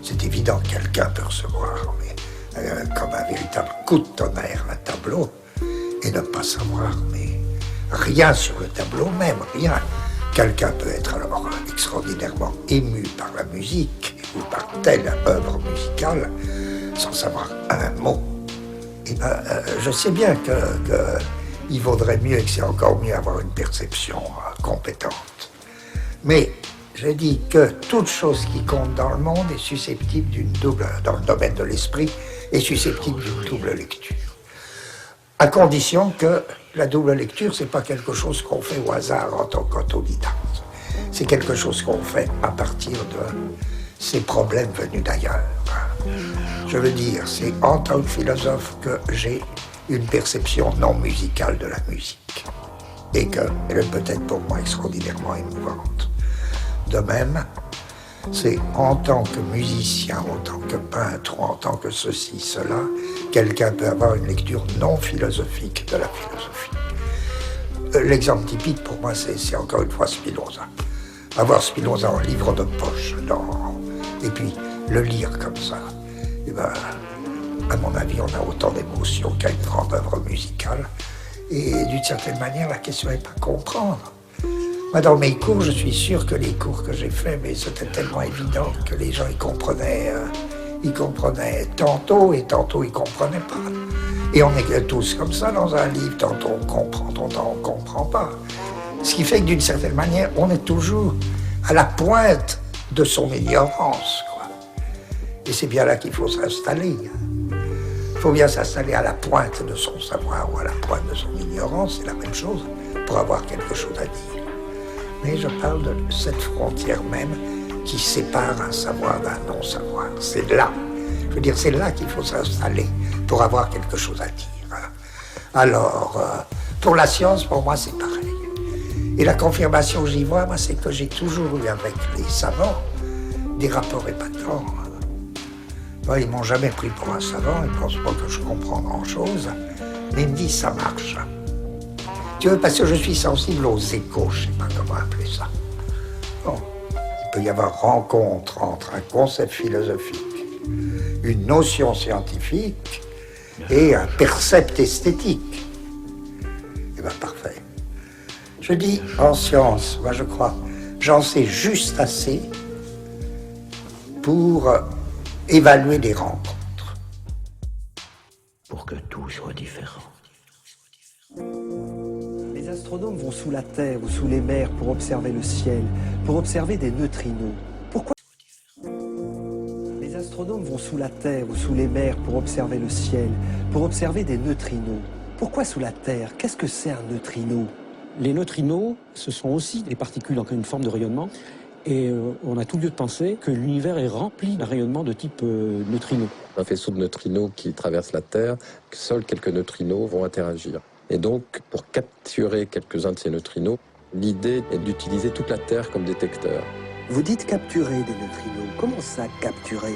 C'est évident que quelqu'un peut recevoir, mais comme un véritable coup de tonnerre, un tableau, et ne pas savoir, mais rien sur le tableau même, rien. Quelqu'un peut être alors extraordinairement ému par la musique ou par telle œuvre musicale sans savoir un mot. Et je sais bien qu'il vaudrait mieux, et que c'est encore mieux, avoir une perception compétente. Mais je dis que toute chose qui compte dans le monde est susceptible d'une double, dans le domaine de l'esprit, est susceptible d'une double lecture. À condition que la double lecture, c'est pas quelque chose qu'on fait au hasard en tant qu'autodidacte. C'est quelque chose qu'on fait à partir de ces problèmes venus d'ailleurs. Je veux dire, c'est en tant que philosophe que j'ai une perception non musicale de la musique. Et qu'elle est peut-être pour moi extraordinairement émouvante. De même, c'est en tant que musicien, en tant que peintre, ou en tant que ceci, cela, quelqu'un peut avoir une lecture non philosophique de la philosophie. L'exemple typique pour moi, c'est encore une fois Spinoza. Avoir Spinoza en livre de poche, et puis le lire comme ça, et ben, à mon avis, on a autant d'émotions qu'à une grande œuvre musicale. Et d'une certaine manière, la question n'est pas comprendre. Moi, dans mes cours, je suis sûr que les cours que j'ai faits, mais c'était tellement évident que les gens, ils comprenaient tantôt et tantôt ils comprenaient pas. Et on est tous comme ça dans un livre, tantôt on comprend, tantôt on comprend pas. Ce qui fait que d'une certaine manière, on est toujours à la pointe de son ignorance, quoi. Et c'est bien là qu'il faut s'installer. Il faut bien s'installer à la pointe de son savoir ou à la pointe de son ignorance, c'est la même chose, pour avoir quelque chose à dire. Mais je parle de cette frontière même qui sépare un savoir d'un non-savoir. C'est là, je veux dire, c'est là qu'il faut s'installer pour avoir quelque chose à dire. Alors, pour la science, pour moi, c'est pareil. Et la confirmation que j'y vois, moi, c'est que j'ai toujours eu avec les savants des rapports épatants. Moi, ils m'ont jamais pris pour un savant, ils ne pensent pas que je comprends grand-chose, mais ils me disent ça marche. Tu veux, parce que je suis sensible aux échos, je ne sais pas comment appeler ça. Bon, il peut y avoir rencontre entre un concept philosophique, une notion scientifique et un percept esthétique. Eh bien, parfait. Je dis, en science, moi je crois, j'en sais juste assez pour évaluer les rencontres. pour que tout soit différent. Les astronomes vont sous la Terre ou sous les mers pour observer le ciel, pour observer des neutrinos. Pourquoi? Les astronomes vont sous la Terre ou sous les mers pour observer le ciel, pour observer des neutrinos. Pourquoi sous la Terre? Qu'est-ce que c'est un neutrino? Les neutrinos, ce sont aussi des particules en une forme de rayonnement. Et on a tout lieu de penser que l'univers est rempli d'un rayonnement de type neutrino. Un faisceau de neutrinos qui traverse la Terre, seuls quelques neutrinos vont interagir. Et donc, pour capturer quelques-uns de ces neutrinos, l'idée est d'utiliser toute la Terre comme détecteur. Vous dites capturer des neutrinos. Comment ça, capturer?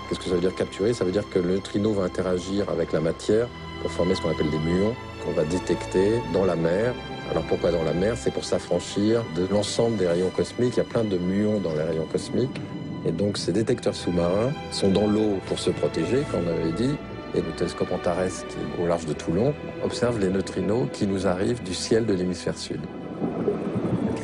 Qu'est-ce que ça veut dire capturer? Ça veut dire que le neutrino va interagir avec la matière pour former ce qu'on appelle des muons, qu'on va détecter dans la mer. Alors pourquoi dans la mer? C'est pour s'affranchir de l'ensemble des rayons cosmiques. Il y a plein de muons dans les rayons cosmiques. Et donc ces détecteurs sous-marins sont dans l'eau pour se protéger, comme on avait dit. Et le télescope Antares, qui est au large de Toulon, observe les neutrinos qui nous arrivent du ciel de l'hémisphère sud.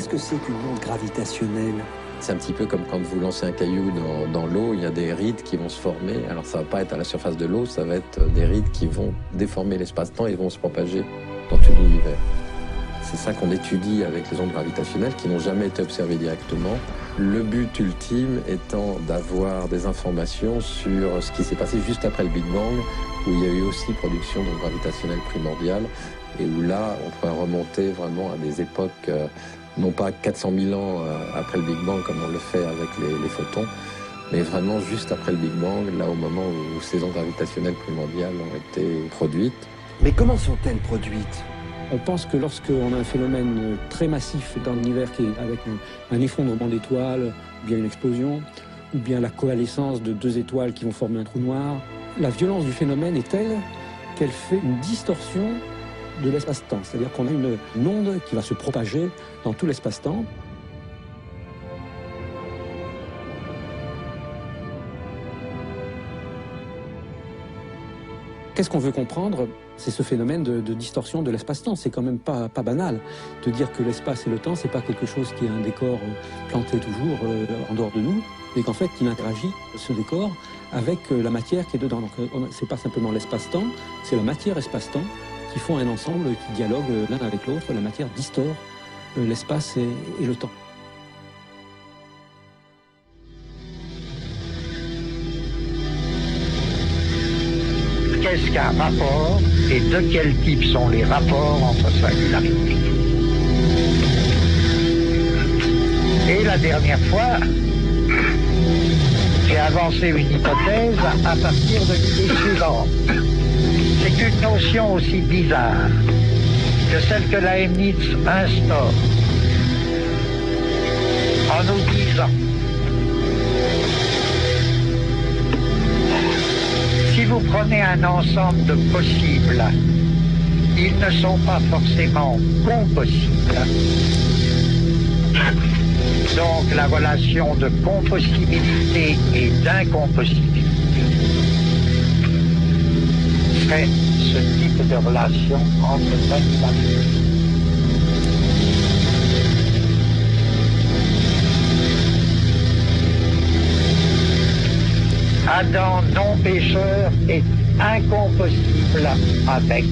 Qu'est-ce que c'est qu'une onde gravitationnelle? C'est un petit peu comme quand vous lancez un caillou dans l'eau, il y a des rides qui vont se former. Alors ça va pas être à la surface de l'eau, ça va être des rides qui vont déformer l'espace-temps et vont se propager dans tout l'univers. C'est ça qu'on étudie avec les ondes gravitationnelles qui n'ont jamais été observées directement. Le but ultime étant d'avoir des informations sur ce qui s'est passé juste après le Big Bang, où il y a eu aussi production d'ondes gravitationnelles primordiales, et où là, on pourrait remonter vraiment à des époques, non pas 400 000 ans après le Big Bang, comme on le fait avec les photons, mais vraiment juste après le Big Bang, là au moment où ces ondes gravitationnelles primordiales ont été produites. Mais comment sont-elles produites? On pense que lorsqu'on a un phénomène très massif dans l'univers qui est avec un effondrement d'étoiles, ou bien une explosion, ou bien la coalescence de deux étoiles qui vont former un trou noir, la violence du phénomène est telle qu'elle fait une distorsion de l'espace-temps. C'est-à-dire qu'on a une onde qui va se propager dans tout l'espace-temps. Qu'est-ce qu'on veut comprendre? C'est ce phénomène de distorsion de l'espace-temps. C'est quand même pas banal de dire que l'espace et le temps, c'est pas quelque chose qui est un décor planté toujours en dehors de nous, mais qu'en fait, il interagit, ce décor, avec la matière qui est dedans. Donc, c'est pas simplement l'espace-temps, c'est la matière-espace-temps qui font un ensemble, qui dialoguent l'un avec l'autre. La matière distord l'espace et le temps. Qu'est-ce qu'un rapport et de quel type sont les rapports entre singularités? Et la dernière fois, j'ai avancé une hypothèse à partir de l'idée suivante. C'est qu'une notion aussi bizarre que celle que Leibniz instaure en nous disant: si vous prenez un ensemble de possibles, ils ne sont pas forcément compossibles. Donc la relation de compossibilité et d'incompossibilité serait ce type de relation entre singularités. Adam non pécheur est incompossible avec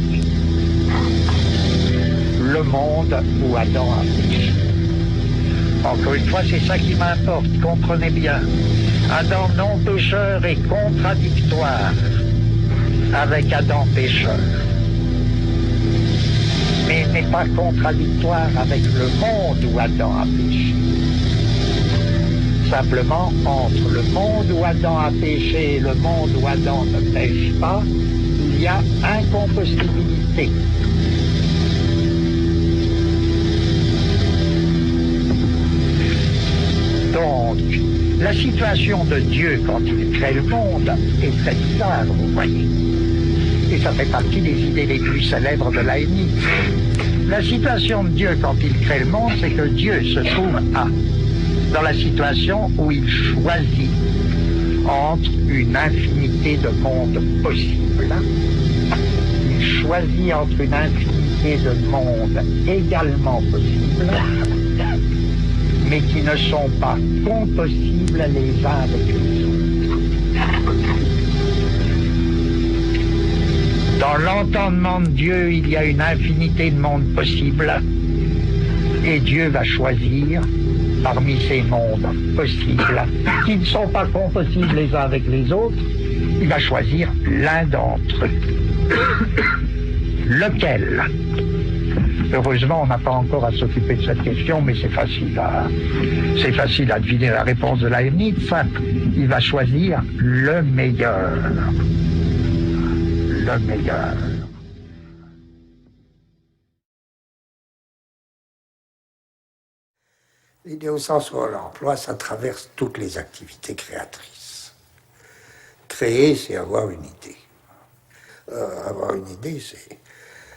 le monde où Adam a péché. Encore une fois, c'est ça qui m'importe, comprenez bien. Adam non pécheur est contradictoire avec Adam pécheur, mais n'est pas contradictoire avec le monde où Adam a péché. Simplement, entre le monde où Adam a péché et le monde où Adam ne pêche pas, il y a incompossibilité. Donc, la situation de Dieu quand il crée le monde est très bizarre, vous voyez. Et ça fait partie des idées les plus célèbres de Leibniz. La situation de Dieu quand il crée le monde, c'est que Dieu se trouve dans la situation où il choisit entre une infinité de mondes possibles. Il choisit entre une infinité de mondes également possibles, mais qui ne sont pas compossibles les uns avec les autres. Dans l'entendement de Dieu, il y a une infinité de mondes possibles, et Dieu va choisir parmi ces mondes possibles, qui ne sont pas compossibles les uns avec les autres, il va choisir l'un d'entre eux. Lequel? Heureusement, on n'a pas encore à s'occuper de cette question, mais c'est facile à deviner la réponse de Leibniz. Il va choisir le meilleur. Le meilleur. L'idée au sens où on l'emploie, ça traverse toutes les activités créatrices. Créer, c'est avoir une idée. Avoir une idée,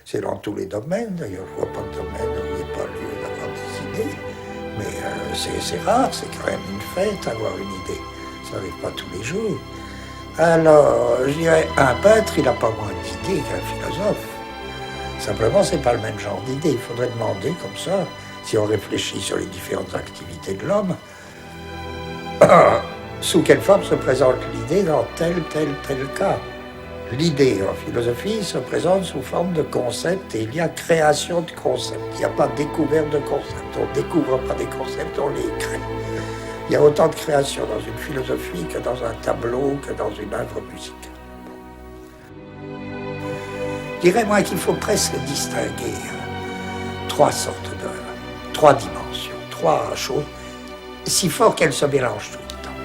c'est dans tous les domaines. D'ailleurs, je ne vois pas de domaine où il n'y a pas lieu d'avoir des idées. Mais c'est rare, c'est quand même une fête, avoir une idée. Ça n'arrive pas tous les jours. Alors, je dirais, un peintre, il n'a pas moins d'idées qu'un philosophe. Simplement, c'est pas le même genre d'idée. Il faudrait demander comme ça si on réfléchit sur les différentes activités de l'homme, sous quelle forme se présente l'idée dans tel cas. L'idée en philosophie se présente sous forme de concept et il y a création de concepts. Il n'y a pas découverte de concepts. On ne découvre pas des concepts, on les crée. Il y a autant de création dans une philosophie que dans un tableau, que dans une œuvre musicale. Je dirais, moi, qu'il faut presque distinguer trois dimensions, trois choses, si fort qu'elles se mélangent tout le temps.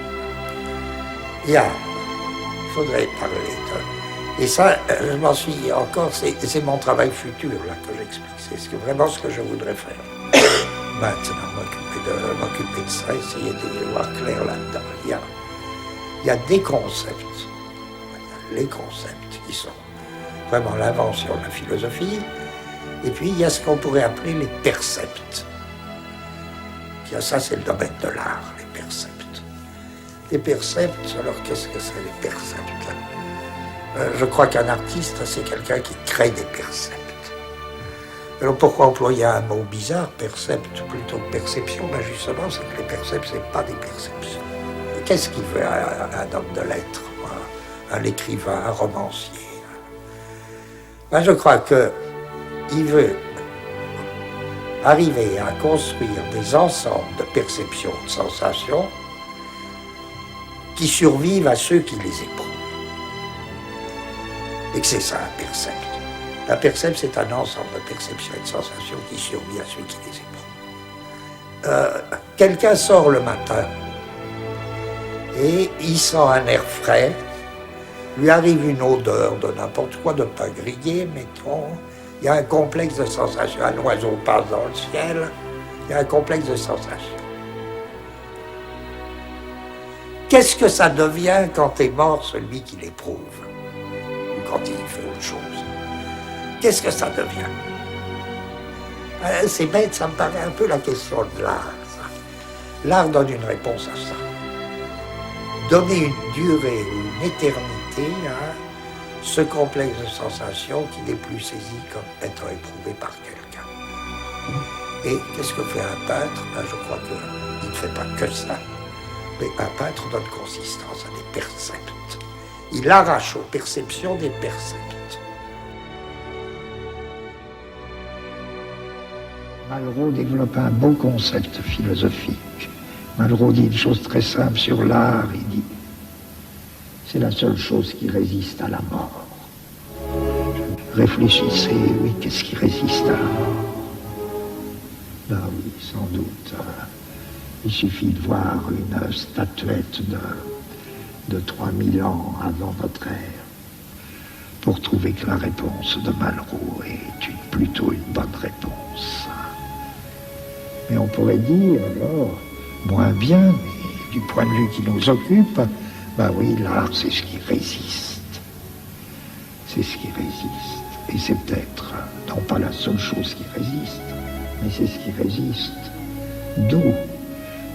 Il faudrait parler de... Et ça, je m'en suis encore, c'est mon travail futur là que j'explique. C'est vraiment ce que je voudrais faire. Maintenant, m'occuper de ça, essayer de voir clair là-dedans. Il y a des concepts, les concepts qui sont vraiment l'invention de la philosophie, et puis il y a ce qu'on pourrait appeler les percepts. Ça, c'est le domaine de l'art, les percepts. Les percepts, alors qu'est-ce que c'est les percepts? Je crois qu'un artiste, c'est quelqu'un qui crée des percepts. Alors pourquoi employer un mot bizarre, percept, plutôt que perception? Ben justement, c'est que les percepts, c'est pas des perceptions. Qu'est-ce qu'il veut un homme de lettres, un écrivain, un romancier? Ben, je crois qu'il veut arriver à construire des ensembles de perceptions, de sensations qui survivent à ceux qui les éprouvent. Et que c'est ça un percept. Un percept, c'est un ensemble de perceptions et de sensations qui survit à ceux qui les éprouvent. Quelqu'un sort le matin et il sent un air frais, lui arrive une odeur de n'importe quoi, de pain grillé, mettons. Il y a un complexe de sensations. Un oiseau passe dans le ciel, il y a un complexe de sensations. Qu'est-ce que ça devient quand est mort celui qui l'éprouve? Ou quand il fait autre chose? Qu'est-ce que ça devient? C'est bête, ça me paraît un peu la question de l'art. L'art donne une réponse à ça. Donner une durée ou une éternité à ce complexe de sensations qui n'est plus saisi comme étant éprouvé par quelqu'un. Et qu'est-ce que fait un peintre? Ben, je crois qu'il ne fait pas que ça. Mais un peintre donne consistance à des percepts. Il arrache aux perceptions des percepts. Malraux développe un beau concept philosophique. Malraux dit une chose très simple sur l'art, il dit c'est la seule chose qui résiste à la mort. Réfléchissez, oui, qu'est-ce qui résiste à la mort? Ben oui, sans doute. Il suffit de voir une statuette de 3000 ans avant notre ère pour trouver que la réponse de Malraux est plutôt une bonne réponse. Mais on pourrait dire, alors, moins bien, mais du point de vue qui nous occupe, ben oui, l'art, c'est ce qui résiste. C'est ce qui résiste. Et c'est peut-être, non pas la seule chose qui résiste, mais c'est ce qui résiste.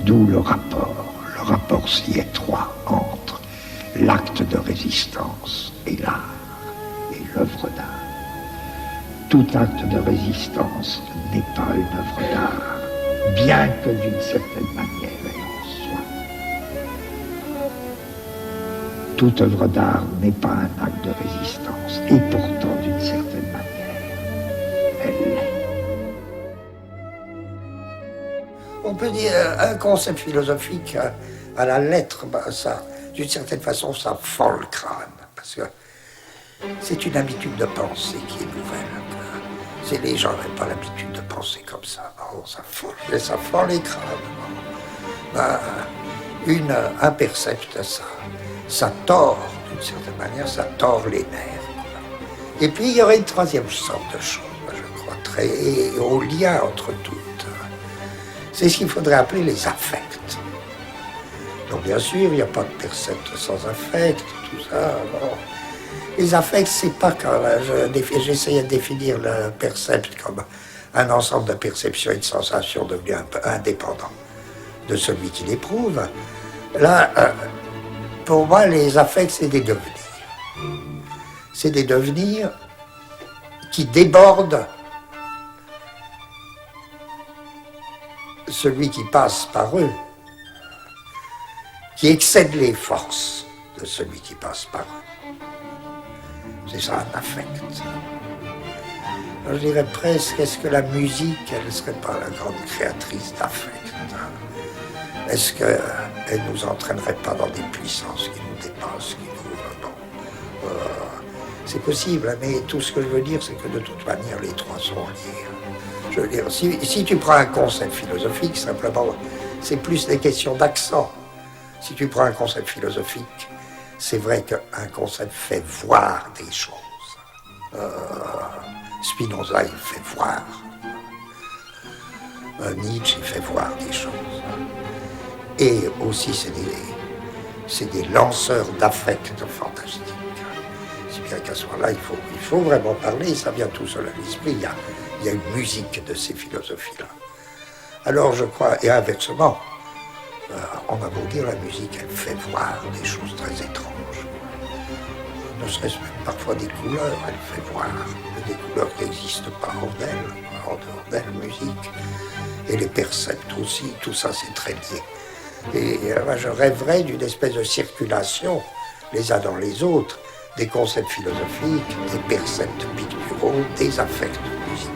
D'où le rapport si étroit entre l'acte de résistance et l'art, et l'œuvre d'art. Tout acte de résistance n'est pas une œuvre d'art, bien que d'une certaine manière elle en soit. Toute œuvre d'art n'est pas un acte de résistance, et pourtant d'une certaine manière, elle l'est. On peut dire un concept philosophique à la lettre, ben ça, d'une certaine façon, ça fend le crâne, parce que c'est une habitude de penser qui est nouvelle. Les gens n'ont pas l'habitude de penser comme ça. Oh, ça fend les crânes. Ben, un percept, ça tord, d'une certaine manière, ça tord les nerfs. Et puis, il y aurait une troisième sorte de chose, je crois, très au lien entre toutes. C'est ce qu'il faudrait appeler les affects. Donc, bien sûr, il n'y a pas de percept sans affect, tout ça. Bon. Les affects, c'est pas quand j'essayais de définir le percept comme un ensemble de perceptions et de sensations devenues un peu indépendants de celui qui l'éprouve. Là, pour moi, les affects, c'est des devenirs. C'est des devenirs qui débordent celui qui passe par eux, qui excède les forces de celui qui passe par eux. C'est ça un affect. Alors, je dirais presque, est-ce que la musique, elle ne serait pas la grande créatrice d'affect? Est-ce qu'elle ne nous entraînerait pas dans des puissances qui nous dépassent, qui nous... c'est possible, mais tout ce que je veux dire, c'est que de toute manière, les trois sont liés. Je veux dire, si tu prends un concept philosophique, simplement, c'est plus des questions d'accent. Si tu prends un concept philosophique, c'est vrai qu'un concept fait voir des choses. Spinoza, il fait voir. Nietzsche, il fait voir des choses. Et aussi, c'est des lanceurs d'affect fantastiques. Si bien qu'à ce moment-là, il faut vraiment parler, ça vient tout seul à l'esprit. Il y a une musique de ces philosophies-là. Alors, je crois, et inversement, on va vous dire, la musique, elle fait voir des choses très étranges. Ne serait-ce même parfois des couleurs, elle fait voir des couleurs qui n'existent pas en dehors d'elle, musique. Et les percepts aussi, tout ça, c'est très lié. Et je rêverais d'une espèce de circulation, les uns dans les autres, des concepts philosophiques, des percepts picturaux, des affects musicaux.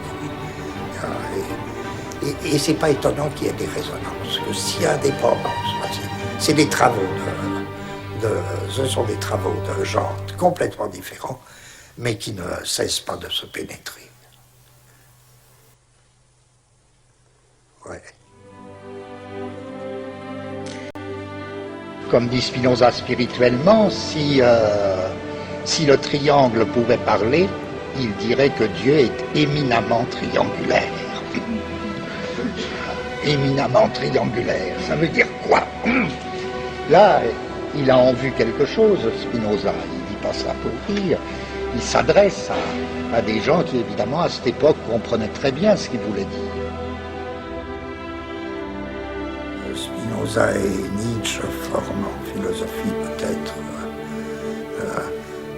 Et c'est pas étonnant qu'il y ait des résonances, que s'il y a indépendance, c'est des travaux ce sont des travaux de genre complètement différents, mais qui ne cessent pas de se pénétrer. Ouais. Comme dit Spinoza spirituellement, si le triangle pouvait parler, il dirait que Dieu est éminemment triangulaire. Éminemment triangulaire, ça veut dire quoi? Là, il a en vue quelque chose, Spinoza, il dit pas ça pour rire, il s'adresse à des gens qui, évidemment, à cette époque, comprenaient très bien ce qu'il voulait dire. Spinoza et Nietzsche forment en philosophie peut-être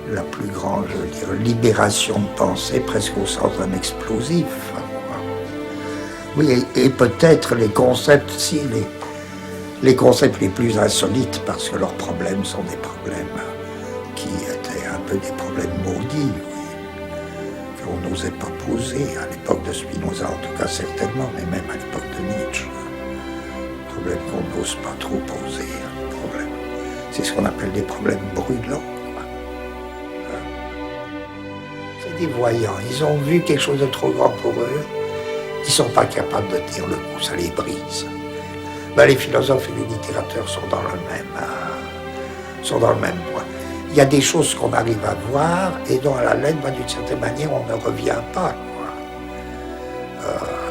la plus grande, je veux dire, libération de pensée, presque au sens d'un explosif. Oui, et peut-être les concepts, les concepts les plus insolites, parce que leurs problèmes sont des problèmes qui étaient un peu des problèmes maudits, oui, qu'on n'osait pas poser à l'époque de Spinoza, en tout cas certainement, mais même à l'époque de Nietzsche. Problèmes qu'on n'ose pas trop poser. C'est ce qu'on appelle des problèmes brûlants. C'est des voyants, ils ont vu quelque chose de trop grand pour eux, ils ne sont pas capables de tenir le coup, ça les brise. Ben, les philosophes et les littérateurs sont dans le même point. Il y a des choses qu'on arrive à voir et dont à la lettre, ben, d'une certaine manière, on ne revient pas.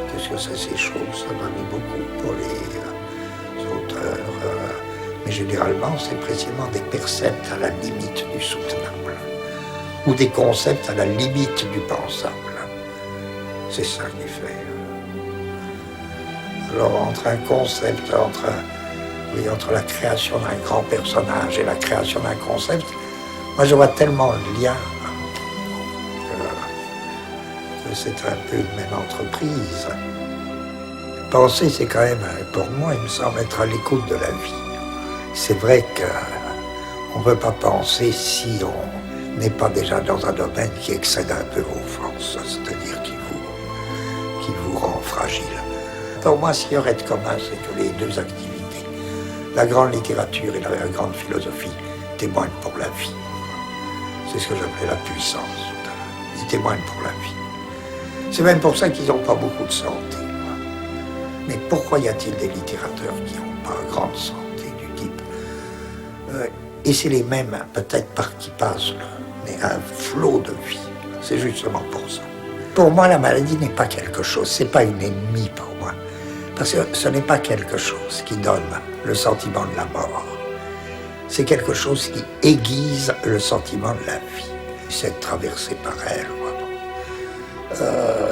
Qu'est-ce que c'est ces choses? Ça varie beaucoup pour les auteurs. Mais généralement, c'est précisément des percepts à la limite du soutenable. Ou des concepts à la limite du pensable. C'est ça qui fait. Alors, entre un concept, entre la création d'un grand personnage et la création d'un concept, moi je vois tellement de liens que c'est un peu une même entreprise. Penser, c'est quand même, pour moi, il me semble être à l'écoute de la vie. C'est vrai qu'on ne peut pas penser si on n'est pas déjà dans un domaine qui excède un peu vos forces, c'est-à-dire qui vous rend fragile. Pour moi, ce qu'il y aurait de commun, c'est que les deux activités, la grande littérature et la grande philosophie, témoignent pour la vie. C'est ce que j'appelais la puissance. Ils témoignent pour la vie. C'est même pour ça qu'ils n'ont pas beaucoup de santé. Mais pourquoi y a-t-il des littérateurs qui n'ont pas grande santé du type et c'est les mêmes, peut-être par qui passent, mais un flot de vie. C'est justement pour ça. Pour moi, la maladie n'est pas quelque chose, c'est pas une ennemie pour moi. Parce que ce n'est pas quelque chose qui donne le sentiment de la mort. C'est quelque chose qui aiguise le sentiment de la vie. C'est traversé par elle.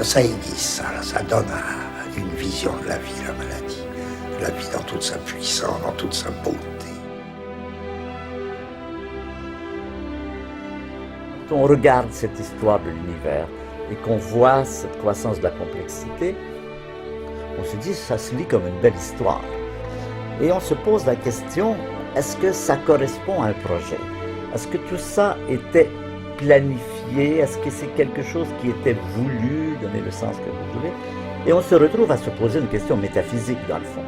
Ça aiguise ça donne une vision de la vie, la maladie. La vie dans toute sa puissance, dans toute sa beauté. Quand on regarde cette histoire de l'univers et qu'on voit cette croissance de la complexité, On se dit, ça se lit comme une belle histoire. Et on se pose la question, est-ce que ça correspond à un projet? Est-ce que tout ça était planifié? Est-ce que c'est quelque chose qui était voulu, donner le sens que vous voulez? Et on se retrouve à se poser une question métaphysique dans le fond.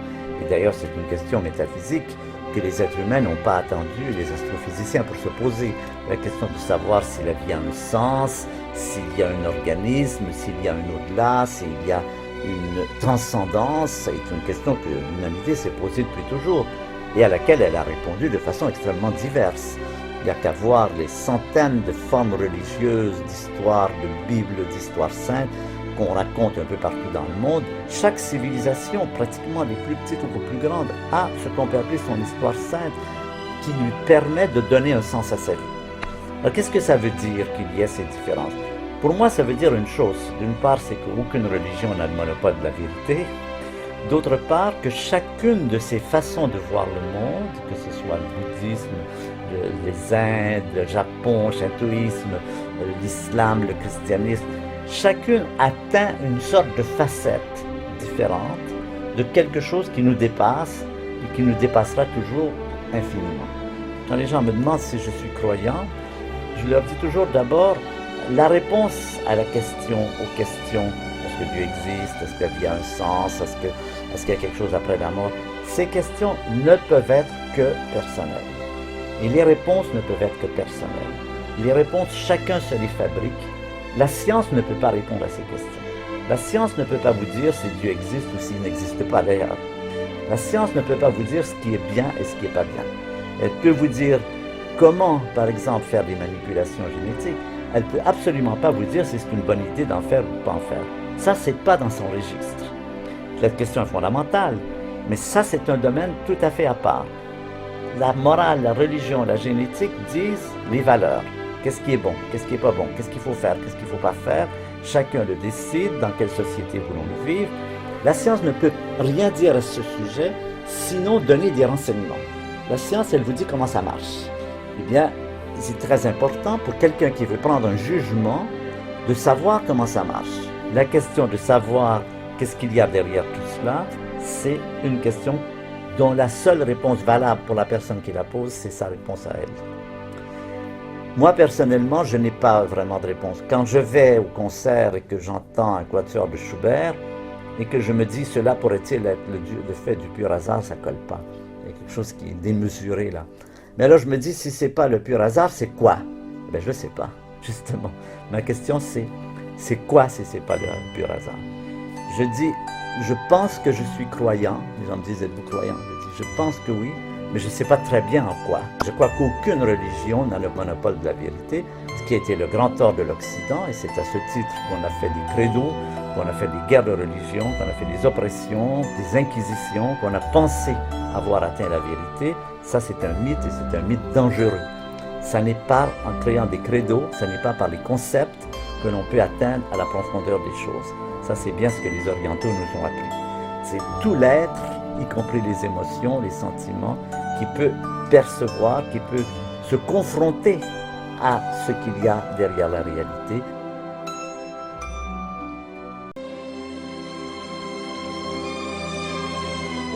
Et d'ailleurs, c'est une question métaphysique que les êtres humains n'ont pas attendu les astrophysiciens pour se poser. La question de savoir si la vie a un sens, s'il y a un organisme, s'il y a un au-delà, s'il y a une transcendance, c'est une question que l'humanité s'est posée depuis toujours et à laquelle elle a répondu de façon extrêmement diverse. Il n'y a qu'à voir les centaines de formes religieuses, d'histoires de Bible, d'histoires saintes qu'on raconte un peu partout dans le monde. Chaque civilisation, pratiquement les plus petites ou les plus grandes, a ce qu'on peut appeler son histoire sainte qui lui permet de donner un sens à sa vie. Alors qu'est-ce que ça veut dire qu'il y ait ces différences? Pour moi, ça veut dire une chose. D'une part, c'est qu'aucune religion n'a le monopole de la vérité. D'autre part, que chacune de ces façons de voir le monde, que ce soit le bouddhisme, les Indes, le Japon, le shintoïsme, l'islam, le christianisme, chacune atteint une sorte de facette différente de quelque chose qui nous dépasse et qui nous dépassera toujours infiniment. Quand les gens me demandent si je suis croyant, je leur dis toujours d'abord la réponse à la question, aux questions, est-ce que Dieu existe, est-ce que la vie a un sens, est-ce qu'il y a quelque chose après la mort, ces questions ne peuvent être que personnelles. Et les réponses ne peuvent être que personnelles. Les réponses, chacun se les fabrique. La science ne peut pas répondre à ces questions. La science ne peut pas vous dire si Dieu existe ou s'il n'existe pas d'ailleurs. La science ne peut pas vous dire ce qui est bien et ce qui n'est pas bien. Elle peut vous dire comment, par exemple, faire des manipulations génétiques. Elle ne peut absolument pas vous dire si c'est une bonne idée d'en faire ou pas en faire. Ça, c'est pas dans son registre. Cette question est fondamentale, mais ça, c'est un domaine tout à fait à part. La morale, la religion, la génétique disent les valeurs. Qu'est-ce qui est bon, qu'est-ce qui n'est pas bon, qu'est-ce qu'il faut faire, qu'est-ce qu'il ne faut pas faire. Chacun le décide, dans quelle société voulons-nous vivre. La science ne peut rien dire à ce sujet, sinon donner des renseignements. La science, elle vous dit comment ça marche. Eh bien, c'est très important pour quelqu'un qui veut prendre un jugement de savoir comment ça marche. La question de savoir qu'est-ce qu'il y a derrière tout cela, c'est une question dont la seule réponse valable pour la personne qui la pose, c'est sa réponse à elle. Moi, personnellement, je n'ai pas vraiment de réponse. Quand je vais au concert et que j'entends un quatuor de Schubert et que je me dis, cela pourrait-il être le fait du pur hasard, ça ne colle pas. Il y a quelque chose qui est démesuré là. Mais alors je me dis, si ce n'est pas le pur hasard, c'est quoi? Eh bien, je ne sais pas, justement. Ma question, c'est quoi si ce n'est pas le pur hasard? Je dis, je pense que je suis croyant. Les gens me disent, êtes-vous croyant? Je dis, je pense que oui, mais je ne sais pas très bien en quoi. Je crois qu'aucune religion n'a le monopole de la vérité, ce qui a été le grand tort de l'Occident, et c'est à ce titre qu'on a fait des credos, qu'on a fait des guerres de religion, qu'on a fait des oppressions, des inquisitions, qu'on a pensé avoir atteint la vérité. Ça, c'est un mythe, et c'est un mythe dangereux. Ça n'est pas en créant des credos, ça n'est pas par les concepts que l'on peut atteindre à la profondeur des choses. Ça, c'est bien ce que les orientaux nous ont appris. C'est tout l'être, y compris les émotions, les sentiments, qui peut percevoir, qui peut se confronter à ce qu'il y a derrière la réalité.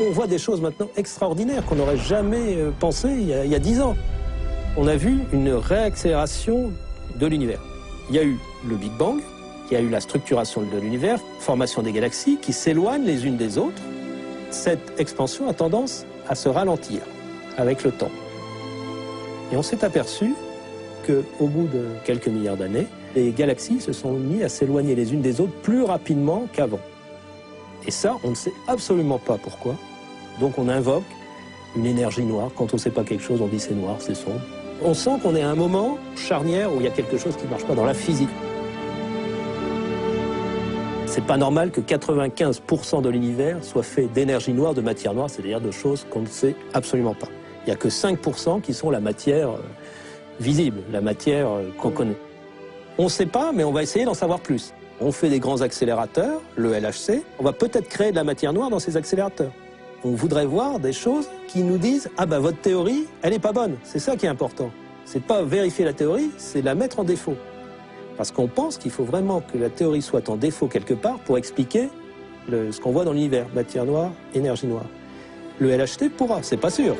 On voit des choses maintenant extraordinaires qu'on n'aurait jamais pensé il y a 10 ans. On a vu une réaccélération de l'univers. Il y a eu le Big Bang, il y a eu la structuration de l'univers, formation des galaxies qui s'éloignent les unes des autres. Cette expansion a tendance à se ralentir avec le temps. Et on s'est aperçu qu'au bout de quelques milliards d'années, les galaxies se sont mises à s'éloigner les unes des autres plus rapidement qu'avant. Et ça, on ne sait absolument pas pourquoi. Donc on invoque une énergie noire. Quand on ne sait pas quelque chose, on dit c'est noir, c'est sombre. On sent qu'on est à un moment charnière où il y a quelque chose qui ne marche pas dans la physique. C'est pas normal que 95% de l'univers soit fait d'énergie noire, de matière noire, c'est-à-dire de choses qu'on ne sait absolument pas. Il n'y a que 5% qui sont la matière visible, la matière qu'on connaît. On ne sait pas, mais on va essayer d'en savoir plus. On fait des grands accélérateurs, le LHC, on va peut-être créer de la matière noire dans ces accélérateurs. On voudrait voir des choses qui nous disent « Ah ben votre théorie, elle n'est pas bonne ». C'est ça qui est important. C'est pas vérifier la théorie, c'est la mettre en défaut. Parce qu'on pense qu'il faut vraiment que la théorie soit en défaut quelque part pour expliquer ce qu'on voit dans l'univers, matière noire, énergie noire. Le LHT pourra, c'est pas sûr.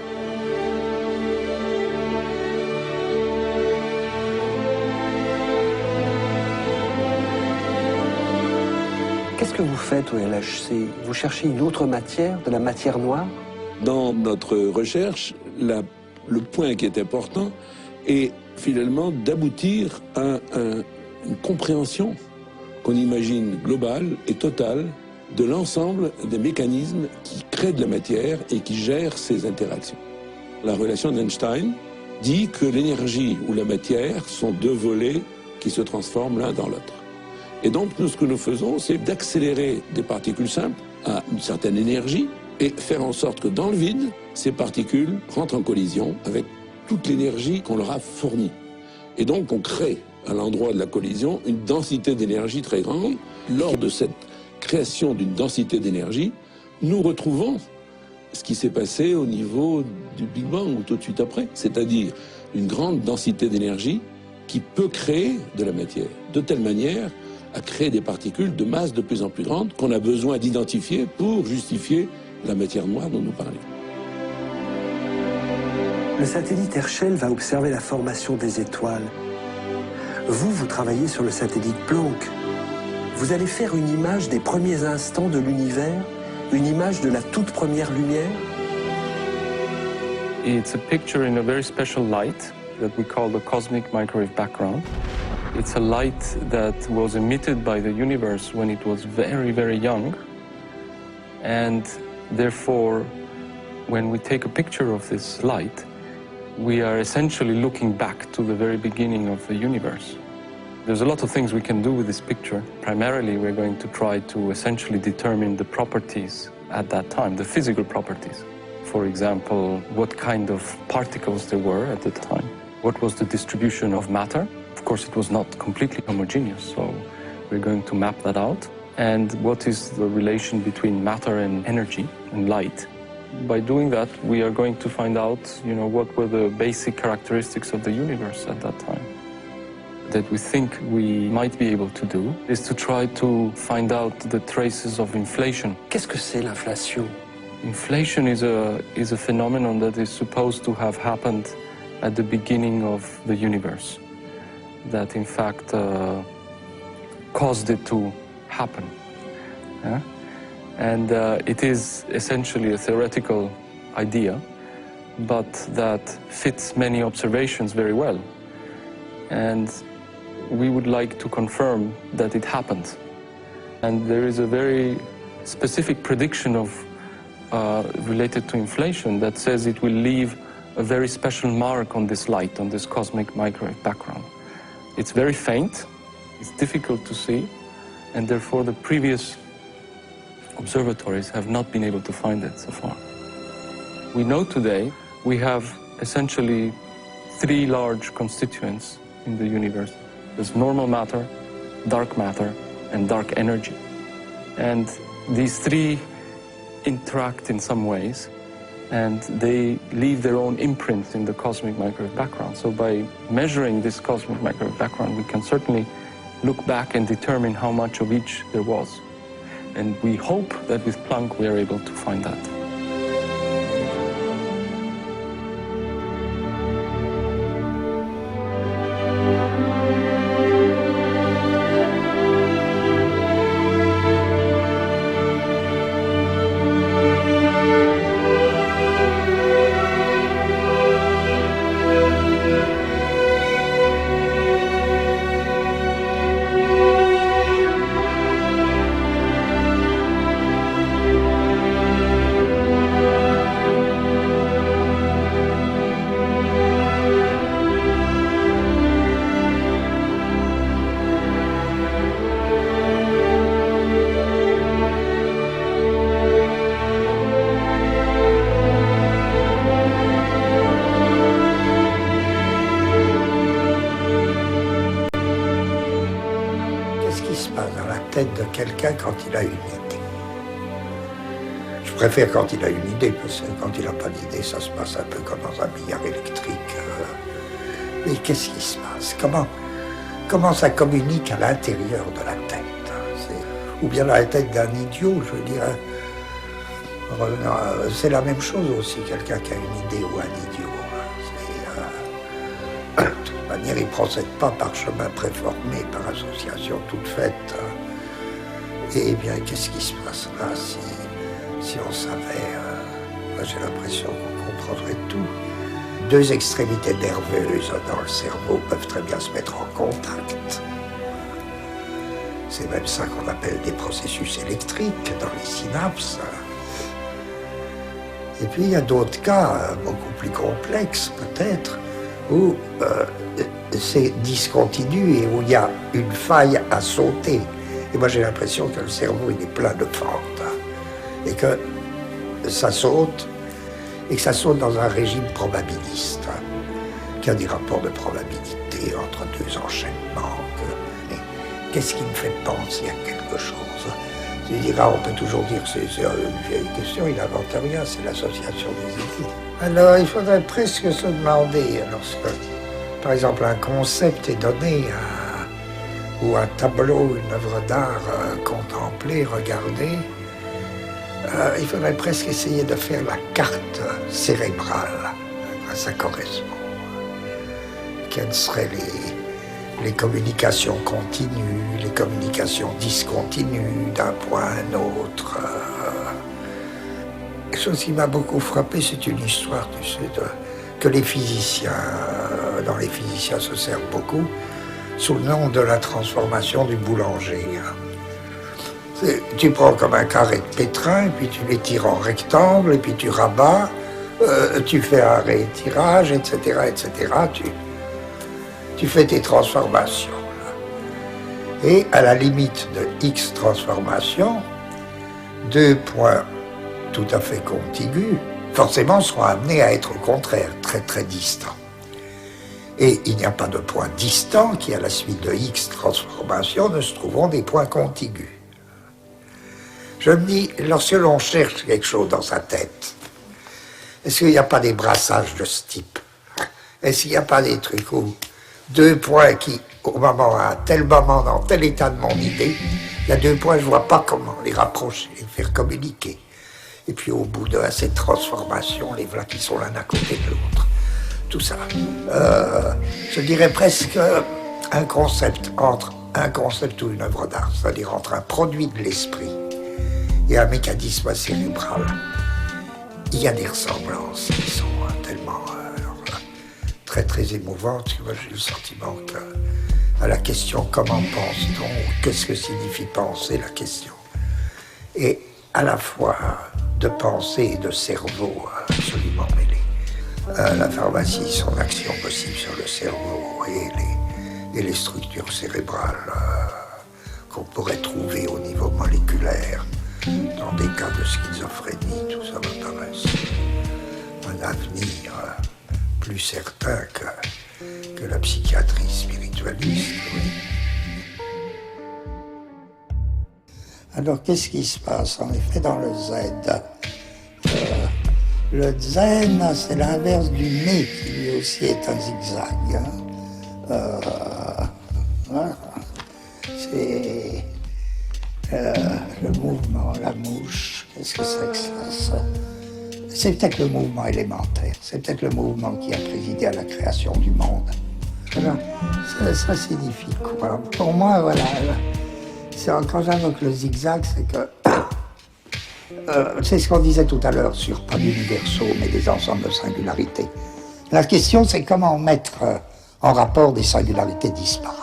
Qu'est-ce que vous faites au LHC? Vous cherchez une autre matière, de la matière noire? Dans notre recherche, le point qui est important est finalement d'aboutir à une compréhension qu'on imagine globale et totale de l'ensemble des mécanismes qui créent de la matière et qui gèrent ces interactions. La relation d'Einstein dit que l'énergie ou la matière sont deux volets qui se transforment l'un dans l'autre. Et donc, nous, ce que nous faisons, c'est d'accélérer des particules simples à une certaine énergie et faire en sorte que dans le vide, ces particules rentrent en collision avec toute l'énergie qu'on leur a fournie. Et donc, on crée à l'endroit de la collision une densité d'énergie très grande. Lors de cette création d'une densité d'énergie, nous retrouvons ce qui s'est passé au niveau du Big Bang ou tout de suite après, c'est-à-dire une grande densité d'énergie qui peut créer de la matière, de telle manière à créer des particules de masse de plus en plus grande qu'on a besoin d'identifier pour justifier la matière noire dont nous parlions. Le satellite Herschel va observer la formation des étoiles. Vous travaillez sur le satellite Planck. Vous allez faire une image des premiers instants de l'univers, une image de la toute première lumière. It's a picture in a very special light that we call the cosmic microwave background. It's a light that was emitted by the universe when it was very, very young. And therefore, when we take a picture of this light, we are essentially looking back to the very beginning of the universe. There's a lot of things we can do with this picture. Primarily, we're going to try to essentially determine the properties at that time, the physical properties. For example, what kind of particles there were at the time. What was the distribution of matter? Of course, it was not completely homogeneous, so we're going to map that out. And what is the relation between matter and energy and light? By doing that, we are going to find out, what were the basic characteristics of the universe at that time. That we think we might be able to do is to try to find out the traces of inflation. Qu'est-ce que c'est l'inflation? Inflation is a phenomenon that is supposed to have happened at the beginning of the universe. That in fact caused it to happen. Yeah? And it is essentially a theoretical idea, but that fits many observations very well. And we would like to confirm that it happened. And there is a very specific prediction related to inflation that says it will leave a very special mark on this light, on this cosmic microwave background. It's very faint, it's difficult to see, and therefore the previous observatories have not been able to find it so far. We know today we have essentially three large constituents in the universe. There's normal matter, dark matter, and dark energy. And these three interact in some ways, and they leave their own imprint in the cosmic microwave background. So by measuring this cosmic microwave background, we can certainly look back and determine how much of each there was. And we hope that with Planck we are able to find that. De quelqu'un quand il a une idée. Je préfère quand il a une idée, parce que quand il n'a pas d'idée, ça se passe un peu comme dans un billard électrique. Mais qu'est-ce qui se passe? Comment ça communique à l'intérieur de la tête? ou bien dans la tête d'un idiot, je veux dire. C'est la même chose aussi, quelqu'un qui a une idée ou un idiot. De toute manière, il ne procède pas par chemin préformé, par association toute faite. Et bien, qu'est-ce qui se passe là si on savait? J'ai l'impression qu'on comprendrait tout. Deux extrémités nerveuses dans le cerveau peuvent très bien se mettre en contact. C'est même ça qu'on appelle des processus électriques dans les synapses. Et puis il y a d'autres cas, beaucoup plus complexes peut-être, où c'est discontinu et où il y a une faille à sauter. Et moi j'ai l'impression que le cerveau il est plein de fentes et que ça saute, et que ça saute dans un régime probabiliste, qu'il y a des rapports de probabilité entre deux enchaînements. Mais qu'est-ce qui me fait penser à quelque chose? Tu diras, on peut toujours dire que c'est une vieille question, il n'invente rien, c'est l'association des idées. Alors il faudrait presque se demander, lorsque par exemple un concept est donné, ou un tableau, une œuvre d'art contemplée, regardée, il faudrait presque essayer de faire la carte cérébrale, à ça correspond. Quelles seraient les communications continues, les communications discontinues d'un point à un autre. Quelque chose qui m'a beaucoup frappé, c'est une histoire, tu sais, que les physiciens, dont les physiciens se servent beaucoup, sous le nom de la transformation du boulanger. Tu prends comme un carré de pétrin, puis tu les tires en rectangle, et puis tu rabats, tu fais un rétirage, etc., etc. Tu fais tes transformations. Et à la limite de X transformations, deux points tout à fait contigus, forcément seront amenés à être au contraire, très très distants. Et il n'y a pas de point distant qui, à la suite de X transformations, ne se trouveront des points contigus. Je me dis, lorsque l'on cherche quelque chose dans sa tête, est-ce qu'il n'y a pas des brassages de ce type? Est-ce qu'il n'y a pas des trucs où deux points qui, au moment, à tel moment, dans tel état de mon idée, il y a deux points, je ne vois pas comment les rapprocher, les faire communiquer. Et puis au bout de cette transformation, les voilà qui sont l'un à côté de l'autre. Tout ça. Je dirais presque un concept entre un concept ou une œuvre d'art, c'est-à-dire entre un produit de l'esprit et un mécanisme cérébral. Il y a des ressemblances qui sont tellement très très émouvantes que moi j'ai le sentiment qu'à la question comment pense-t-on, qu'est-ce que signifie penser, la question est à la fois de pensée et de cerveau absolument mêlés. La pharmacie, son action possible sur le cerveau et les structures cérébrales qu'on pourrait trouver au niveau moléculaire dans des cas de schizophrénie, tout ça m'intéresse. Un avenir plus certain que la psychiatrie spiritualiste, oui. Alors, qu'est-ce qui se passe en effet dans le zen? Le zen, c'est l'inverse du nez, qui lui aussi est un zigzag. Voilà. C'est le mouvement, la mouche, qu'est-ce que c'est que ça? C'est peut-être le mouvement élémentaire, c'est peut-être le mouvement qui a présidé à la création du monde. Alors, ça signifie quoi? Pour moi, voilà, quand j'invoque le zigzag, c'est que c'est ce qu'on disait tout à l'heure sur pas d'universaux, mais des ensembles de singularités. La question, c'est comment mettre en rapport des singularités disparates.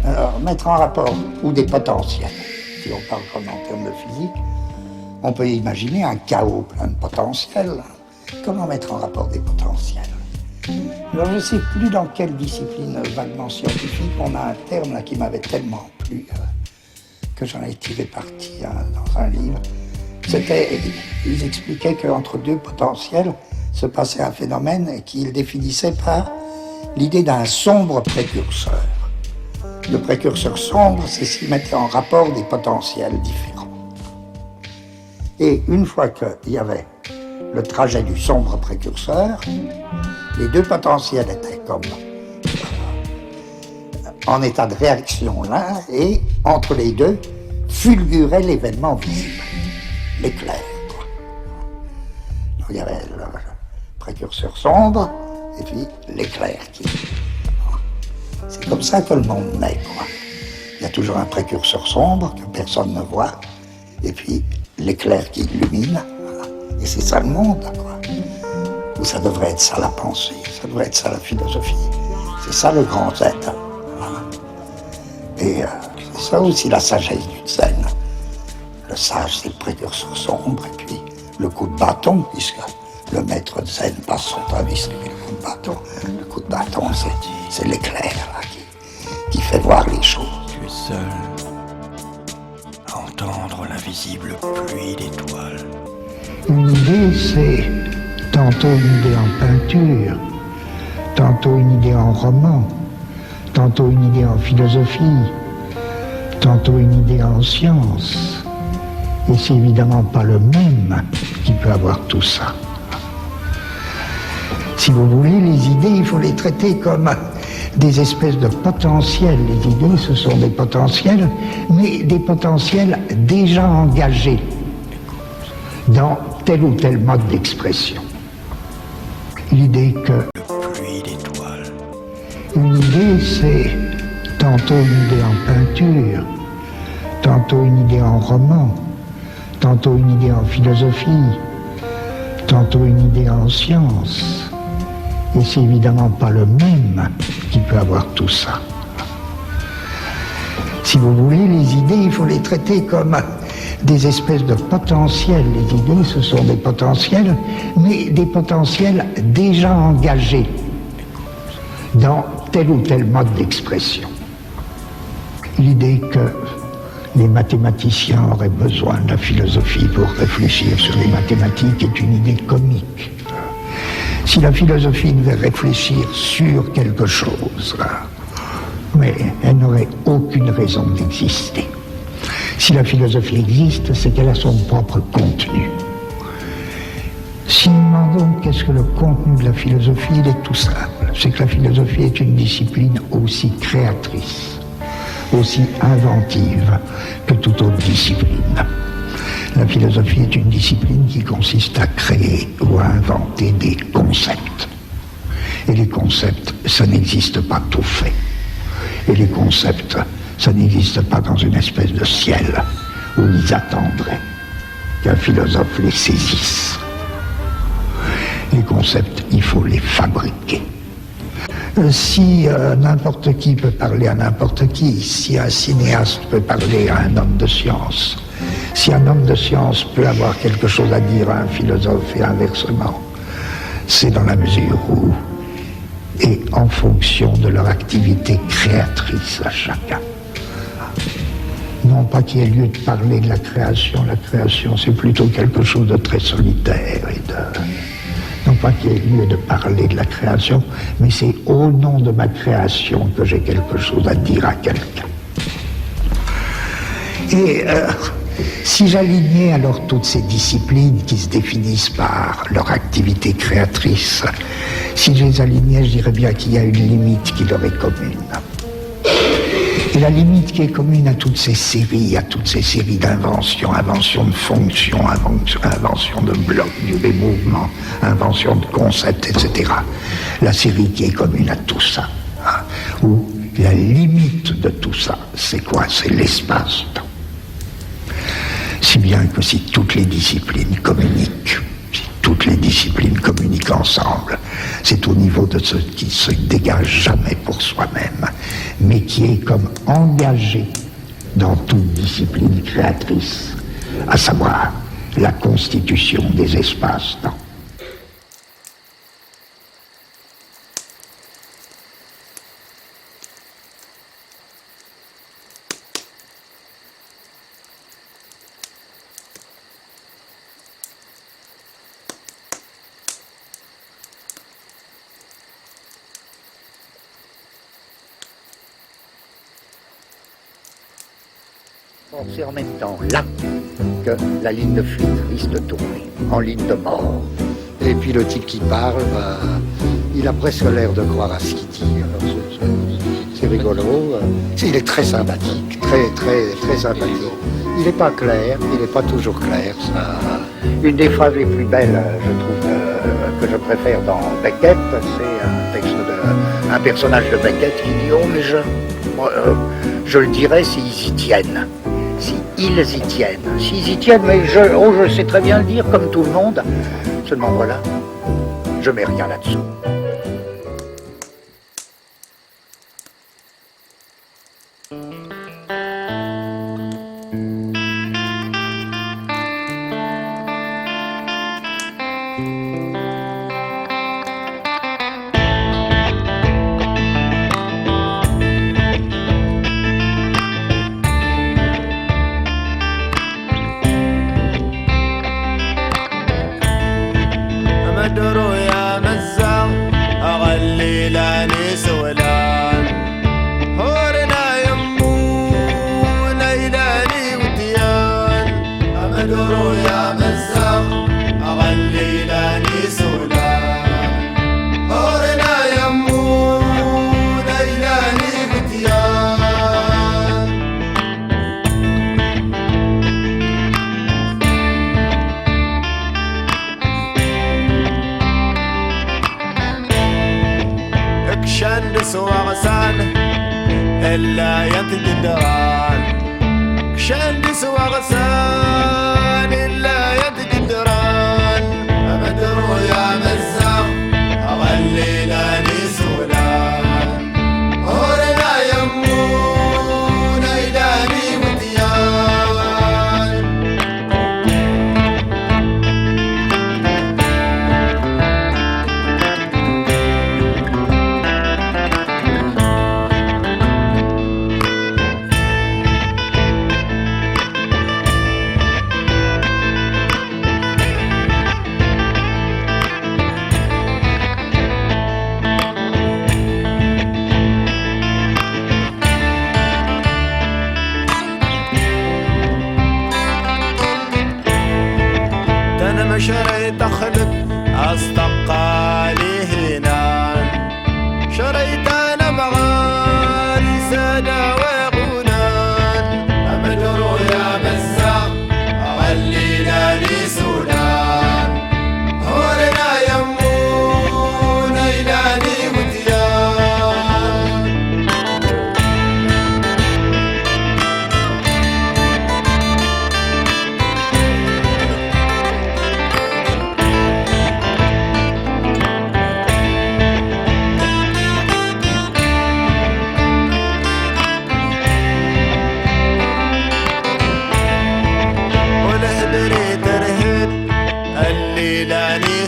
Alors, mettre en rapport, ou des potentiels, si on parle comme en termes de physique, on peut imaginer un chaos plein de potentiels. Comment mettre en rapport des potentiels? Alors, je ne sais plus dans quelle discipline vaguement scientifique, on a un terme là qui m'avait tellement plu que j'en ai tiré parti dans un livre. Ils expliquaient qu'entre deux potentiels se passait un phénomène qu'ils définissaient par l'idée d'un sombre précurseur. Le précurseur sombre, c'est ce qui mettait en rapport des potentiels différents. Et une fois qu'il y avait le trajet du sombre précurseur, les deux potentiels étaient comme en état de réaction l'un, et entre les deux fulgurait l'événement visible, l'éclair. Il y avait le précurseur sombre, et puis l'éclair qui... C'est comme ça que le monde naît, quoi. Il y a toujours un précurseur sombre que personne ne voit, et puis l'éclair qui illumine, et c'est ça le monde, quoi. Ou ça devrait être ça la pensée, ça devrait être ça la philosophie. C'est ça le grand zen. Voilà. Et c'est ça aussi la sagesse du zen. Le sage, c'est le précurseur sombre, et puis le coup de bâton, puisque le maître zen passe son temps à distribuer le coup de bâton. Le coup de bâton, c'est l'éclair là, qui fait voir les choses. Tu es seul à entendre l'invisible pluie d'étoiles. Une idée, c'est tantôt une idée en peinture, tantôt une idée en roman, tantôt une idée en philosophie, tantôt une idée en science. Et c'est évidemment pas le même qui peut avoir tout ça. Si vous voulez, les idées, il faut les traiter comme des espèces de potentiels. Les idées, ce sont des potentiels, mais des potentiels déjà engagés dans tel ou tel mode d'expression. L'idée que... Pluie d'étoiles. Une idée, c'est tantôt une idée en peinture, tantôt une idée en roman, tantôt une idée en philosophie, tantôt une idée en science. Et c'est évidemment pas le même qui peut avoir tout ça. Si vous voulez, les idées, il faut les traiter comme des espèces de potentiels. Les idées, ce sont des potentiels, mais des potentiels déjà engagés dans tel ou tel mode d'expression. L'idée que les mathématiciens auraient besoin de la philosophie pour réfléchir sur les mathématiques est une idée comique. Si la philosophie devait réfléchir sur quelque chose, mais elle n'aurait aucune raison d'exister. Si la philosophie existe, c'est qu'elle a son propre contenu. Si nous demandons qu'est-ce que le contenu de la philosophie, il est tout simple. C'est que la philosophie est une discipline aussi créatrice, aussi inventive que toute autre discipline. La philosophie est une discipline qui consiste à créer ou à inventer des concepts. Et les concepts, ça n'existe pas tout fait. Et les concepts, ça n'existe pas dans une espèce de ciel où ils attendraient qu'un philosophe les saisisse. Les concepts, il faut les fabriquer. Si n'importe qui peut parler à n'importe qui, si un cinéaste peut parler à un homme de science, si un homme de science peut avoir quelque chose à dire à un philosophe et inversement, c'est dans la mesure où, et en fonction de leur activité créatrice à chacun. Non pas qu'il y ait lieu de parler de la création c'est plutôt quelque chose de très solitaire et de... Non pas qu'il y ait lieu de parler de la création, mais c'est au nom de ma création que j'ai quelque chose à dire à quelqu'un. Et si j'alignais alors toutes ces disciplines qui se définissent par leur activité créatrice, si je les alignais, je dirais bien qu'il y a une limite qui leur est commune. Et la limite qui est commune à toutes ces séries, d'inventions, invention de fonctions, invention de blocs, des mouvements, invention de concepts, etc. La série qui est commune à tout ça, hein, où la limite de tout ça, c'est quoi? C'est l'espace-temps. Si bien que si toutes les disciplines communiquent, toutes les disciplines communiquent ensemble, c'est au niveau de ce qui ne se dégage jamais pour soi-même, mais qui est comme engagé dans toute discipline créatrice, à savoir la constitution des espaces-temps. C'est en même temps là que la ligne de fuite risque de tourner, en ligne de mort. Et puis le type qui parle, il a presque l'air de croire à ce qu'il dit. Alors c'est rigolo. rigolo. Il est très sympathique, très sympathique. Il n'est pas clair, il n'est pas toujours clair. Ça. Une des phrases les plus belles, je trouve, que je préfère dans Beckett, c'est un texte un personnage de Beckett qui dit « Oh, mais je le dirais s'ils y tiennent. S'ils y tiennent. S'ils y tiennent, mais je sais très bien le dire, comme tout le monde. Seulement voilà, je mets rien là-dessous. » شريت أخلق أصدقائي هنا شريت أنا مغاري سادة وغنان أمدرو يا مزاق أغلينا لي سودان هورنا يمون إلاني متيان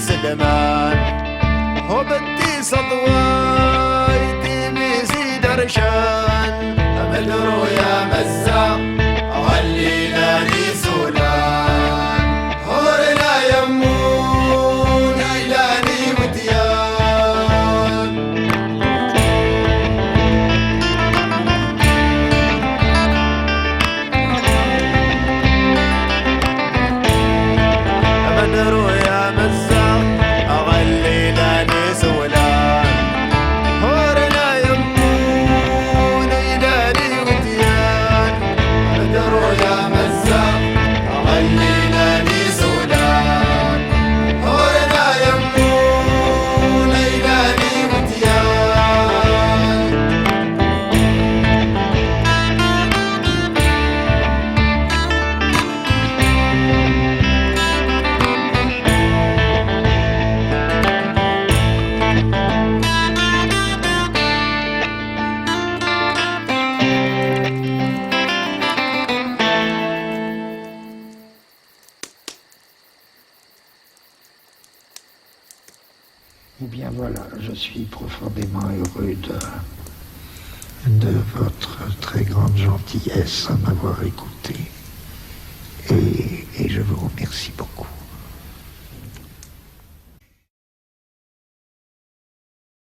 سلمان هو بدي صدوايتي بيزي درشان أمدرو يا مزاق أغلينا لي سولان هورنا يمون إلاني متيان أمدرو يا مزاق Eh bien voilà, je suis profondément heureux de votre très grande gentillesse à m'avoir écouté et je vous remercie beaucoup.